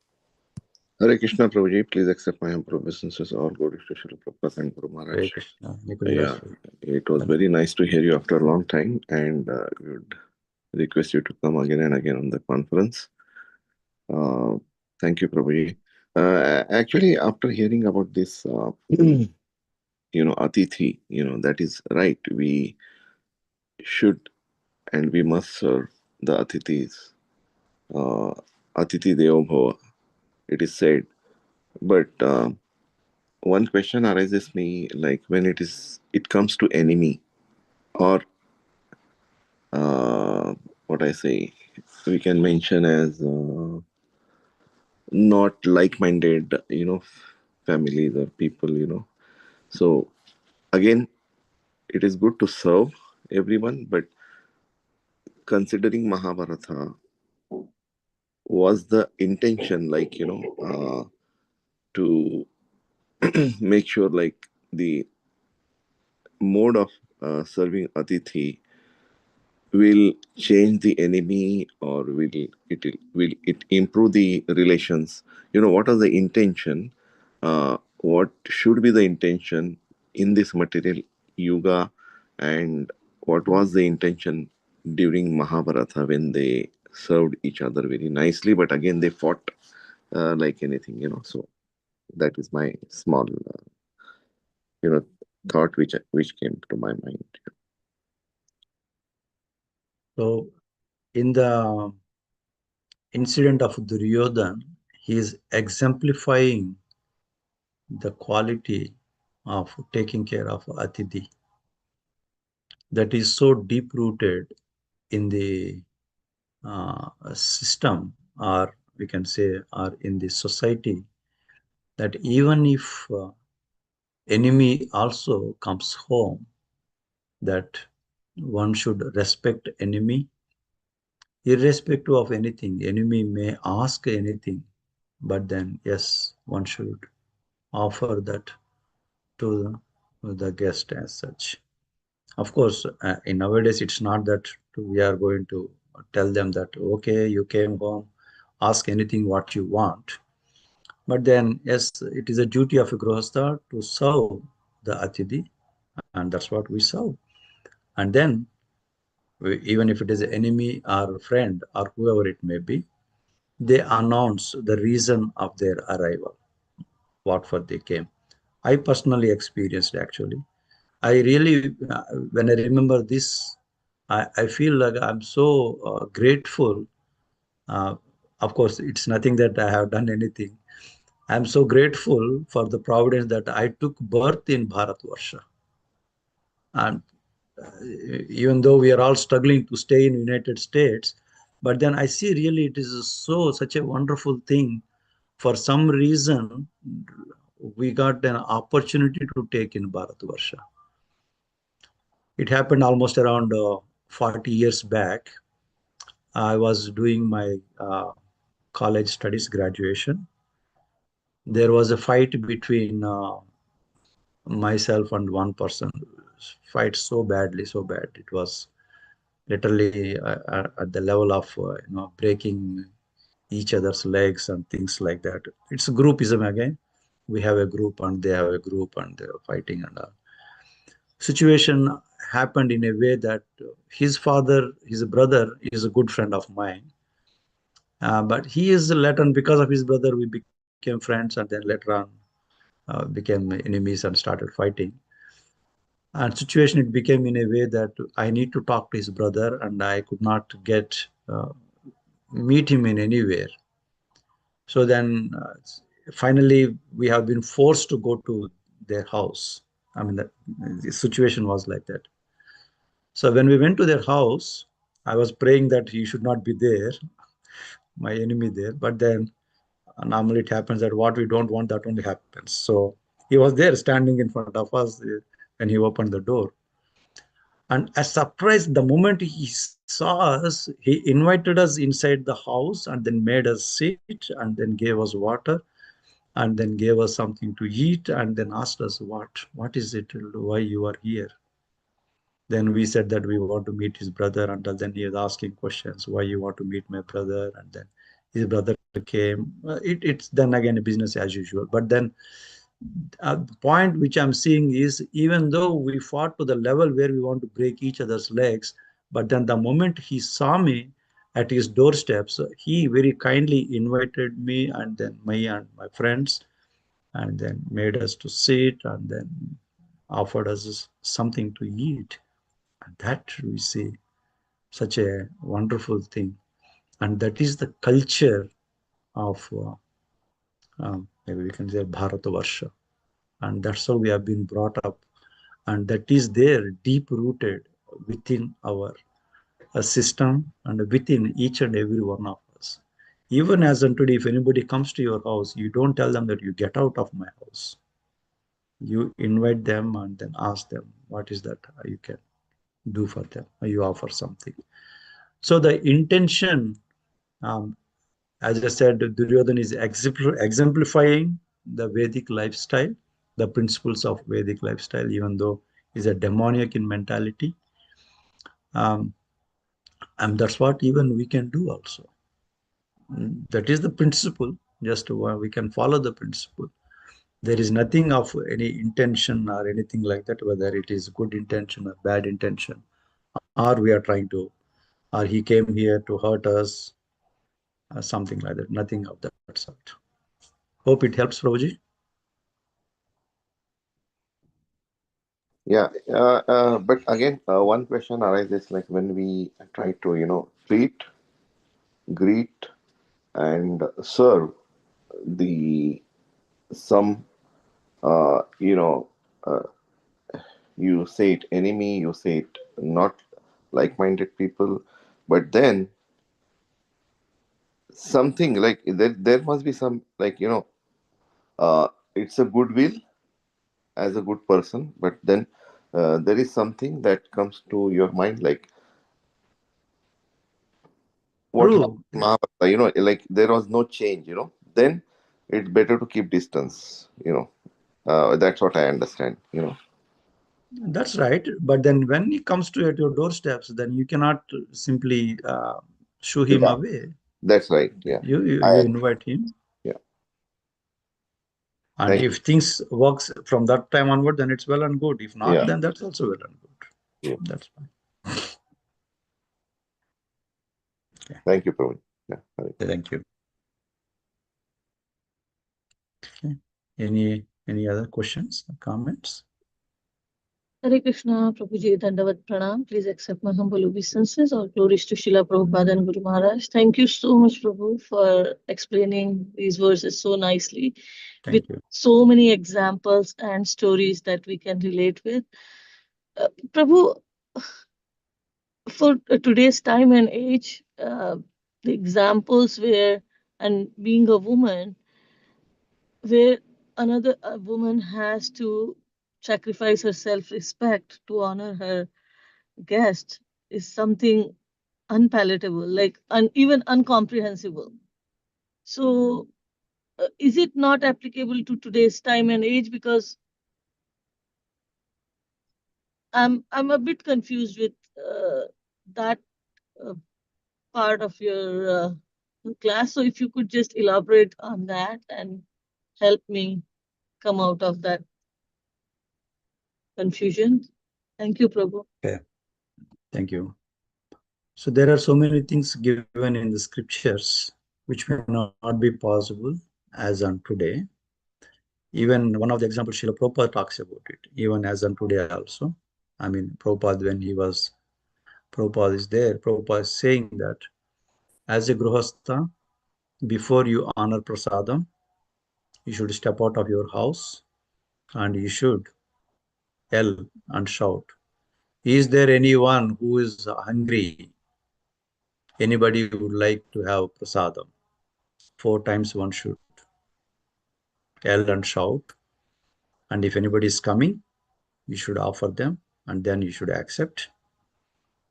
Hare Krishna, Prabhuji. Please accept my humble obeisances. All glory to Srila Prabhupada and Guru Maharaj. Hare Krishna. Yeah, it was very nice to hear you after a long time, and we would request you to come again and again on the conference. Thank you, Prabhuji. Actually, after hearing about this, Atithi, that is right. We should and we must serve the Atithis. Atithi Devo Bhava, it is said. But one question arises me, like when it comes to enemy, or what I say, we can mention as not like-minded, families or people. So again, it is good to serve everyone, but considering Mahabharata, was the intention to make sure like the mode of serving Atithi will change the enemy, or will it improve the relations? What is the intention? What should be the intention in this material yuga, and what was the intention during Mahabharata when they served each other very nicely, but again they fought like anything. So That is my small, thought which came to my mind. So, in the incident of Duryodhan, he is exemplifying the quality of taking care of Atidhi that is so deep rooted in the system, or we can say, or in the society, that even if enemy also comes home, that one should respect enemy irrespective of anything. Enemy may ask anything, but then yes, one should offer that to the guest as such. Of course, in nowadays it's not that we are going to tell them that okay, you came home, ask anything what you want. But then yes, it is a duty of a grihastha to serve the atidhi, and that's what we serve. And then even if it is an enemy or friend or whoever it may be, they announce the reason of their arrival, what for they came. I personally experienced actually. I really, when I remember this, I feel like I'm so grateful. Uh, of course, it's nothing that I have done anything. I'm so grateful for the providence that I took birth in Bharatvarsha. And even though we are all struggling to stay in United States, but then I see really it is such a wonderful thing. For some reason, we got an opportunity to take in Bharatvarsha. It happened almost around 40 years back. I was doing my college studies graduation. There was a fight between myself and one person. Fight so badly, so bad. It was literally at the level of breaking each other's legs and things like that. It's groupism again. We have a group and they have a group and they're fighting and all. Situation happened in a way that his father, his brother, is a good friend of mine. But he is later on, because of his brother, we became friends, and then later on became enemies and started fighting. And situation it became in a way that I need to talk to his brother, and I could not get meet him in anywhere. So then finally we have been forced to go to their house. I mean, the situation was like that. So when we went to their house, I was praying that he should not be there, my enemy there. But then normally it happens that what we don't want, that only happens. So he was there standing in front of us when he opened the door. And as surprised, the moment he saw us, he invited us inside the house and then made us sit and then gave us water and then gave us something to eat and then asked us, what is it, why you are here? Then we said that we want to meet his brother, and then he was asking questions, why you want to meet my brother? And then his brother came. It's then again a business as usual. But then the point which I'm seeing is, even though we fought to the level where we want to break each other's legs, but then the moment he saw me at his doorsteps, he very kindly invited me and then me and my friends, and then made us to sit and then offered us something to eat. And that we see such a wonderful thing. And that is the culture of maybe we can say Bharatavarsha. And that's how we have been brought up. And that is there deep rooted within our system and within each and every one of us. Even as on today, if anybody comes to your house, you don't tell them that you get out of my house. You invite them and then ask them, what is that you can do for them? You offer something. So the intention, um, as I said, Duryodhana is exemplifying the Vedic lifestyle, the principles of Vedic lifestyle, even though he's a demoniac in mentality. Um, and that's what even we can do also. That is the principle. Just we can follow the principle. There is nothing of any intention or anything like that, whether it is good intention or bad intention, or we are trying to, or he came here to hurt us, something like that. Nothing of that sort. Hope it helps, Prabhuji. Yeah. But again, one question arises, like when we try to, treat, greet, and serve the some, uh, you say it enemy, you say it not like-minded people, but then something like there must be some, like, it's a goodwill as a good person, but then there is something that comes to your mind, like what happened True. in Mahabharata, like there was no change, then it's better to keep distance, that's what I understand. That's right. But then when he comes to at your doorsteps, then you cannot simply shoo him Yeah, away. that's right. Yeah, You I agree. invite him. Yeah, And thank you. if things works from that time onward, then it's well and good. If not, Yeah, then that's also well and good. yeah. That's fine. Okay. Thank you, Praveen. Yeah, Hare Krishna. Thank you. Okay. Any other questions or comments? Hare Krishna, Prabhuji, Dandavat Pranam. Please accept my humble obeisances. All glories to Srila Prabhupada and Guru Maharaj. Thank you so much, Prabhu, for explaining these verses so nicely with Thank you. so many examples and stories that we can relate with. Prabhu, for today's time and age, the examples where, and being a woman, where another woman has to sacrifice her self-respect to honor her guest is something unpalatable, like even incomprehensible. So, is it not applicable to today's time and age? Because I'm a bit confused with that uh, part of your class. So, if you could just elaborate on that and help me come out of that confusion. Thank you, Prabhu. Okay. Thank you. So there are so many things given in the scriptures which may not be possible as on today. Even one of the examples Srila Prabhupada talks about it, even as on today also. I mean, Prabhupada, when Prabhupada is there, Prabhupada is saying that as a Grihastha, before you honor prasadam, you should step out of your house and you should yell and shout. Is there anyone who is hungry? Anybody would like to have prasadam? 4 times one should yell and shout. And if anybody is coming, you should offer them and then you should accept.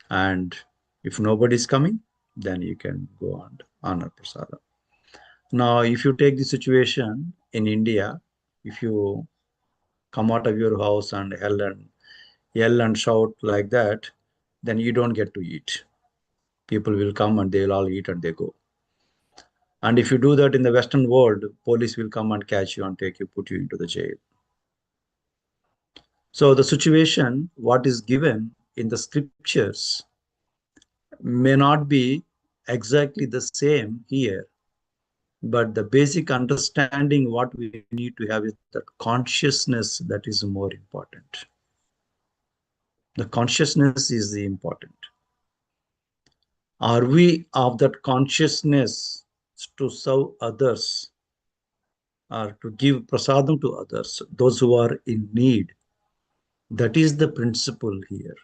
And if nobody is coming, then you can go and honor prasadam. Now, if you take the situation in India, if you come out of your house and yell and shout like that, then you don't get to eat. People will come and they'll all eat and they go. And if you do that in the Western world, police will come and catch you and take you, put you into the jail. So the situation, what is given in the scriptures, may not be exactly the same here, but the basic understanding what we need to have is that consciousness that is more important. The consciousness is the important. Are we of that consciousness to serve others or to give prasadam to others, those who are in need? That is the principle here.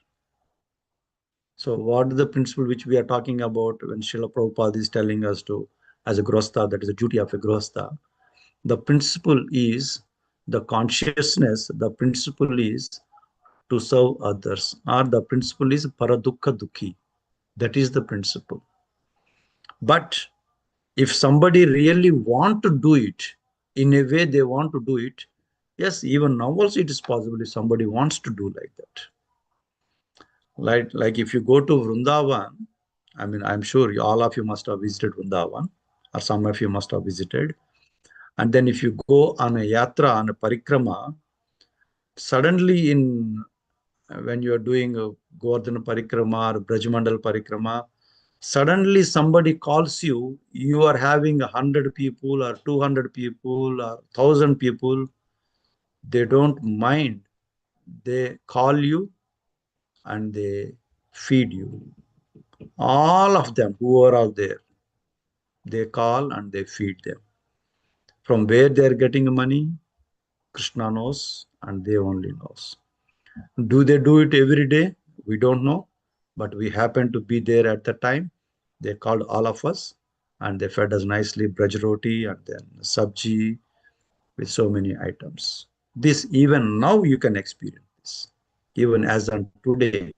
So what is the principle which we are talking about when Srila Prabhupada is telling us to, as a Grihastha, that is the duty of a Grihastha? The principle is the consciousness, the principle is to serve others, or the principle is paradukha dukhi. That is the principle. But if somebody really want to do it, in a way they want to do it, yes, even now also it is possible if somebody wants to do like that. Like if you go to Vrindavan, I mean, I'm sure all of you must have visited Vrindavan, or some of you must have visited. And then if you go on a yatra, on a parikrama, suddenly when you are doing a Govardhana parikrama or Brajmandal parikrama, suddenly somebody calls you, you are having 100 people or 200 people or 1,000 people, they don't mind they call you and they feed you. All of them who are out there, they call and they feed them. From where they are getting money, Krishna knows and they only knows. Do they do it every day? We don't know, but we happen to be there at the time. They called all of us and they fed us nicely braj roti and then sabji with so many items. This even now you can experience this. Even as on today,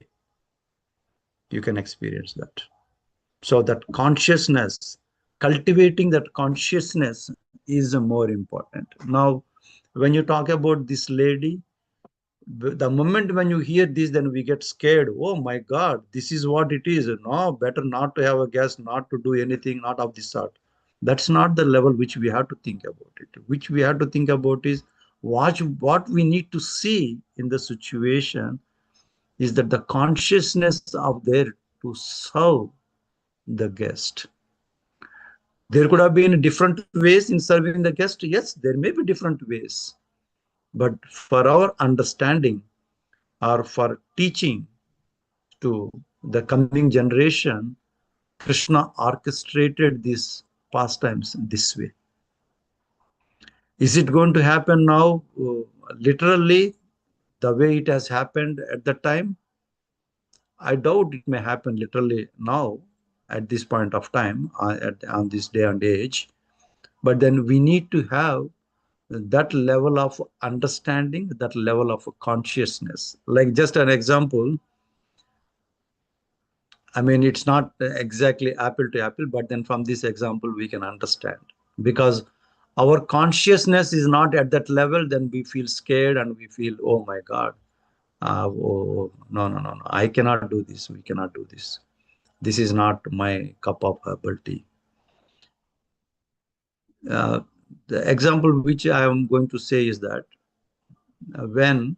you can experience that. So that consciousness, cultivating that consciousness is more important. Now, when you talk about this lady, the moment when you hear this, then we get scared. Oh my God, this is what it is. No, better not to have a guest, not to do anything, not of this sort. That's not the level which we have to think about it. Which we have to think about is what we need to see in the situation is that the consciousness of there to serve the guest. There could have been different ways in serving the guest. Yes, there may be different ways. But for our understanding or for teaching to the coming generation, Krishna orchestrated these pastimes this way. Is it going to happen now literally the way it has happened at the time? I doubt it may happen literally now at this point of time, on this day and age. But then we need to have that level of understanding, that level of consciousness. Like just an example, I mean, it's not exactly apple to apple, but then from this example, we can understand. Because our consciousness is not at that level, then we feel scared and we feel, oh my God, oh, no, no, no, no, I cannot do this. We cannot do this. This is not my cup of herbal tea. The example which I am going to say is that when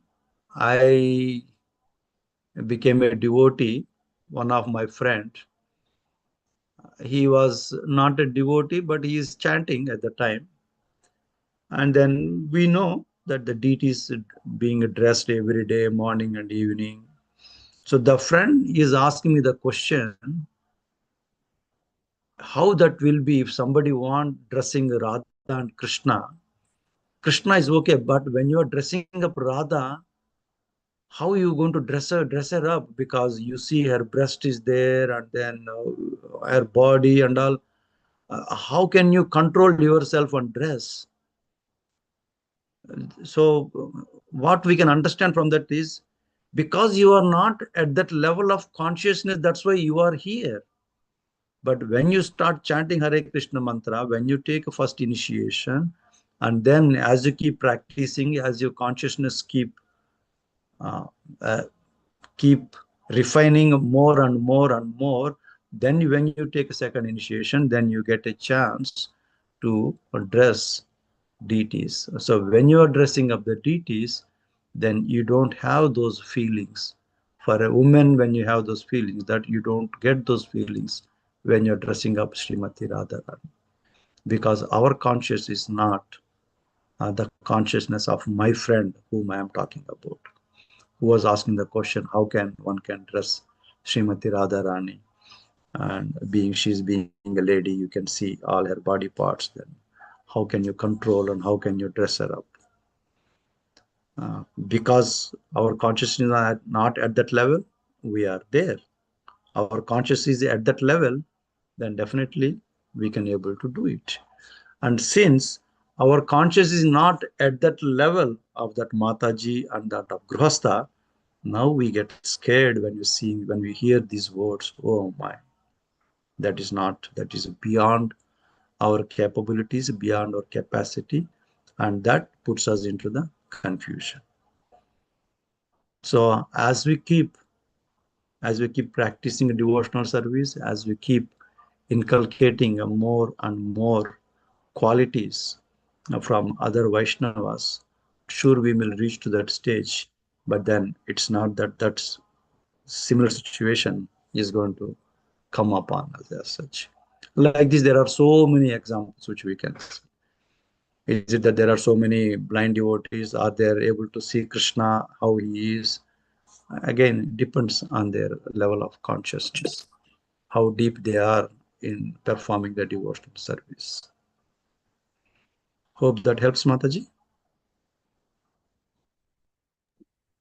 I became a devotee, one of my friend, he was not a devotee, but he is chanting at the time. And then we know that the deities being dressed every day, morning and evening. So the friend is asking me the question, how that will be if somebody want dressing Radha and Krishna. Krishna is okay, but when you are dressing up Radha, how are you going to dress her up? Because you see her breast is there and then her body and all. How can you control yourself and dress? So what we can understand from that is because you are not at that level of consciousness, that's why you are here. But when you start chanting Hare Krishna mantra, when you take a first initiation, and then as you keep practicing, as your consciousness uh, uh, keep refining more and more and more, then when you take a second initiation, then you get a chance to address deities. So when you are dressing up the deities, then you don't have those feelings. For a woman, when you have those feelings, that you don't get those feelings when you're dressing up Srimati Radharani. Because our conscious is not the consciousness of my friend whom I am talking about, who was asking the question, how can one can dress Srimati Radharani? And she's being a lady, you can see all her body parts. Then how can you control and how can you dress her up? Because our consciousness is not at that level, we are there. Our consciousness is at that level, then definitely we can able to do it. And since our consciousness is not at that level of that Mataji and that of Grihastha, now we get scared when we hear these words. Oh my, that is beyond our capabilities, beyond our capacity, and that puts us into the confusion. So as we keep practicing devotional service, as we keep inculcating more and more qualities from other Vaishnavas, sure we will reach to that stage. But then it's not that similar situation is going to come upon us as such. Like this, there are so many examples which we can see. Is it that there are so many blind devotees? Are they able to see Krishna, how he is? Again, it depends on their level of consciousness, how deep they are in performing the devotional service. Hope that helps, Mataji.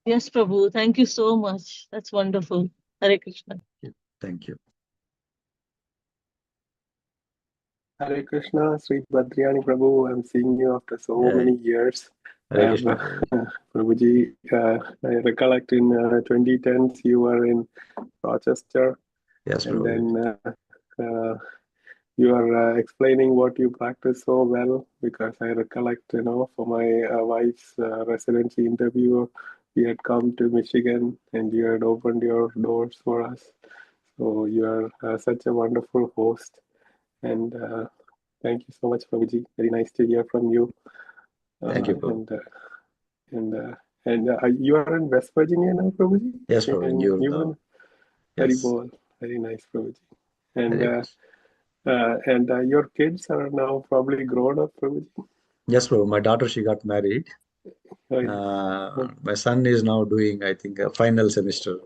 Yes, Prabhu. Thank you so much. That's wonderful. Hare Krishna. Thank you. Hare Krishna, Sri Badrayni Prabhu. I'm seeing you after so Yeah. many years. Hare Krishna. Prabhuji, I recollect in 2010s you were in Rochester. Yes, and Prabhu. then you are explaining what you practice so well, because I recollect, for my wife's residency interview, we had come to Michigan and you had opened your doors for us. So you are such a wonderful host, and thank you so much, Prabhuji. Very nice to hear from you. Thank you, Prabhu. And you are in West Virginia now, Prabhuji? Yes, Prabhu. In And your very yes. well, very nice, Prabhuji. And Hare your kids are now probably grown up, Prabhuji. Yes, Prabhu. My daughter, she got married. Oh, yes. My son is now doing, I think, a final semester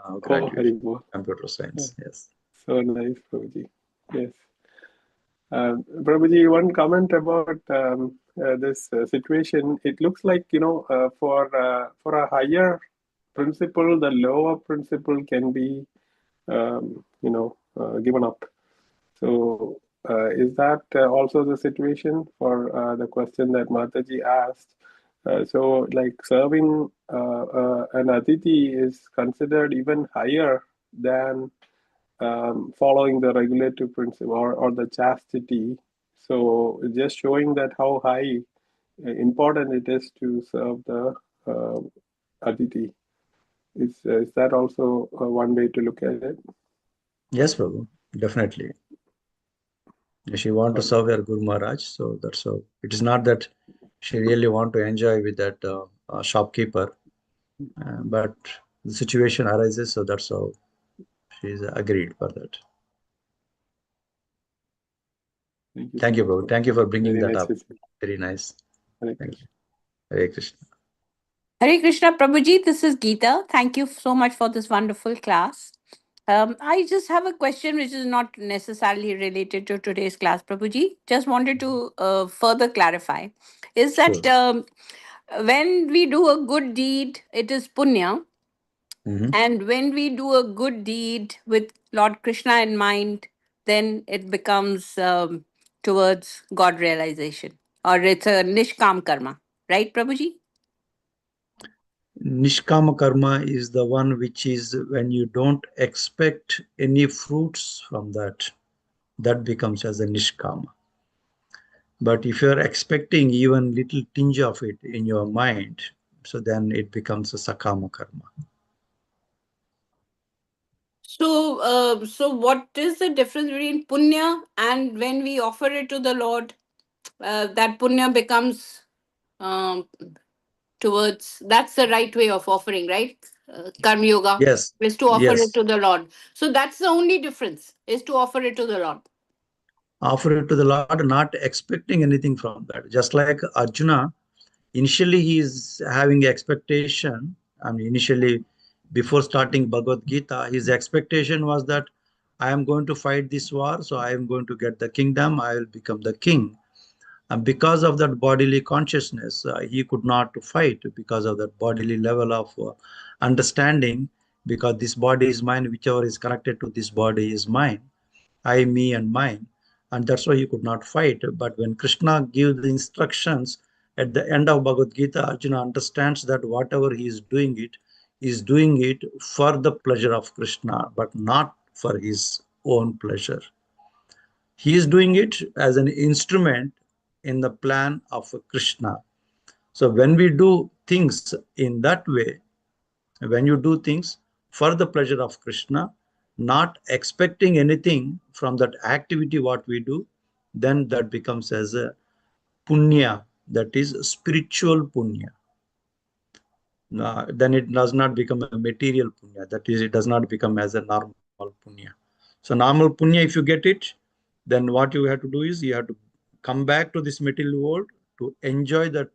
Oh, graduation, very well. computer science. Yes. So nice, Prabhuji. Yes. Prabhuji, one comment about this situation. It looks like, for a higher principle, the lower principle can be, given up. So is that also the situation for the question that Mataji asked? So like serving an Aditi is considered even higher than following the regulative principle or the chastity. So just showing that how high important it is to serve the uh, Aditi. Is that also one way to look at it? Yes, Prabhu. Definitely. She want to serve her Guru Maharaj, so that's how. It is not that she really want to enjoy with that shopkeeper, but the situation arises, so that's how she is agreed for that. Thank you, so much, Prabhu. Thank you for bringing Very that nice up. to see. Very nice. Hare Thank Krishna. you. Hare Krishna. Hare Krishna Prabhuji, this is Geeta. Thank you so much for this wonderful class. I just have a question which is not necessarily related to today's class, Prabhuji. Just wanted to further clarify. Is Sure. that when we do a good deed, it is punya, and when we do a good deed with Lord Krishna in mind, then it becomes towards God realization, or it's a nishkam karma, right, Prabhuji? Nishkama karma is the one which is when you don't expect any fruits from that. That becomes as a nishkama. But if you're expecting even little tinge of it in your mind, so then it becomes a sakama karma. So what is the difference between punya and when we offer it to the Lord, that punya becomes um, towards, that's the right way of offering, right? Karma yoga Yes, is to offer it yes. to the Lord. So that's the only difference, is to offer it to the Lord. Offer it to the Lord, not expecting anything from that. Just like Arjuna, initially he is having expectation. I mean, initially, before starting Bhagavad Gita, his expectation was that I am going to fight this war, so I am going to get the kingdom, I will become the king. And because of that bodily consciousness, he could not fight because of that bodily level of understanding, because this body is mine, whichever is connected to this body is mine. I, me, and mine. And that's why he could not fight. But when Krishna gives the instructions at the end of Bhagavad Gita, Arjuna understands that whatever he is doing it for the pleasure of Krishna, but not for his own pleasure. He is doing it as an instrument in the plan of Krishna. So when we do things in that way, when you do things for the pleasure of Krishna, not expecting anything from that activity what we do, then that becomes as a punya, that is spiritual punya. Then it does not become a material punya, that is, it does not become as a normal punya. So normal punya, if you get it, then what you have to do is you have to come back to this material world to enjoy that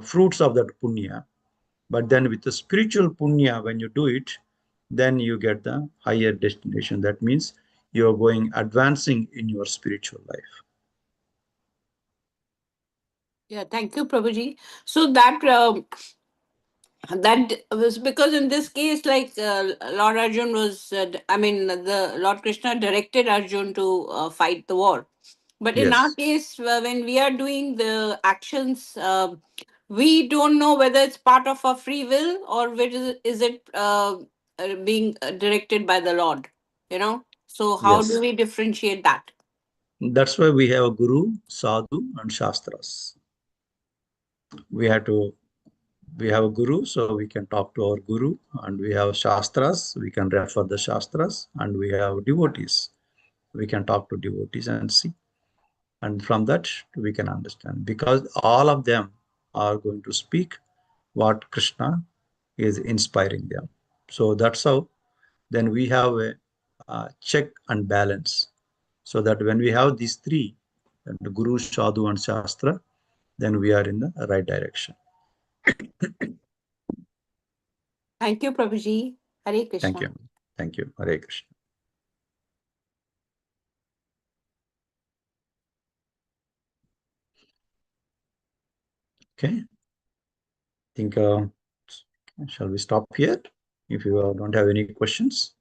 fruits of that punya. But then with the spiritual punya, when you do it, then you get the higher destination. That means you are going advancing in your spiritual life. Yeah, thank you, Prabhuji. So that was because in this case, like Lord Arjun was, the Lord Krishna directed Arjun to fight the war. But in our Yes, case, when we are doing the actions, we don't know whether it's part of our free will or whether is it being directed by the Lord. So how do yes. we differentiate that? That's why we have a guru, sadhu, and shastras. We have to. We have a guru, so we can talk to our guru, and we have shastras. We can refer the shastras, and we have devotees. We can talk to devotees and see. And from that we can understand, because all of them are going to speak what Krishna is inspiring them. So that's how then we have a check and balance, so that when we have these three, the Guru, Sadhu, and Shastra, then we are in the right direction. Thank you, Prabhuji. Hare Thank Krishna. you. Thank you. Hare Krishna. Okay. I think shall we stop here if you don't have any questions?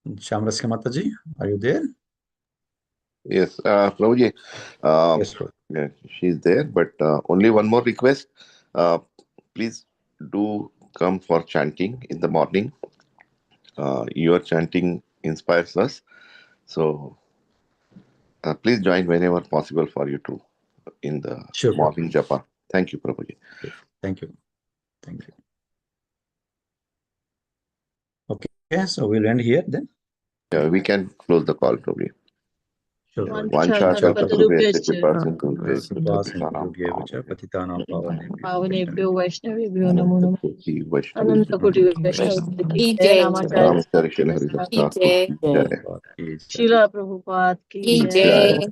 Shamraska Mataji, are you there? Yes, Prabhuji, Yes, Prabhu. yeah, she's there, but only one more request. Please do come for chanting in the morning. Your chanting inspires us. So please join whenever possible for you to in the Sure, Prabhu. morning japa. Thank you, Prabhuji. Thank you. Thank you. Okay, so we'll end here then. Yeah, we can close the call, Prabhuji. Sure. Vancha kalpatarubhyasya kripasinthubhyasya Kripasindhubhyev cha patitanam pavanebhyo पावनेभ्यो वैष्णवेभ्यो Ananta नमो नमः Koti Vaishnavi अनंत कोटि Vaishnava वैष्णव की Ki जय jai, Ramacharya Namaskar Shri Hari Das ki Thakur jai, ki jai. शिला प्रभुपाद की ki जय jai,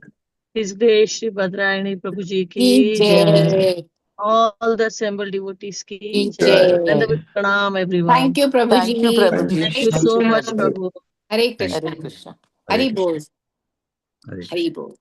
His Grace Shri Badrayni Prabhu Ji ki की जय jai, all the assembled devotees की ki जय jai. Dandavad pranam everyone. Thank you, Thank you, Prabhuji. Thank Prabhuji. Thank Hare you Thank so you, Krishna. much Prabhuji. Prabhu. Hare Thank Krishna. Hare Krishna. Hare Hari Krishna. Bol. Hare Hari Bol.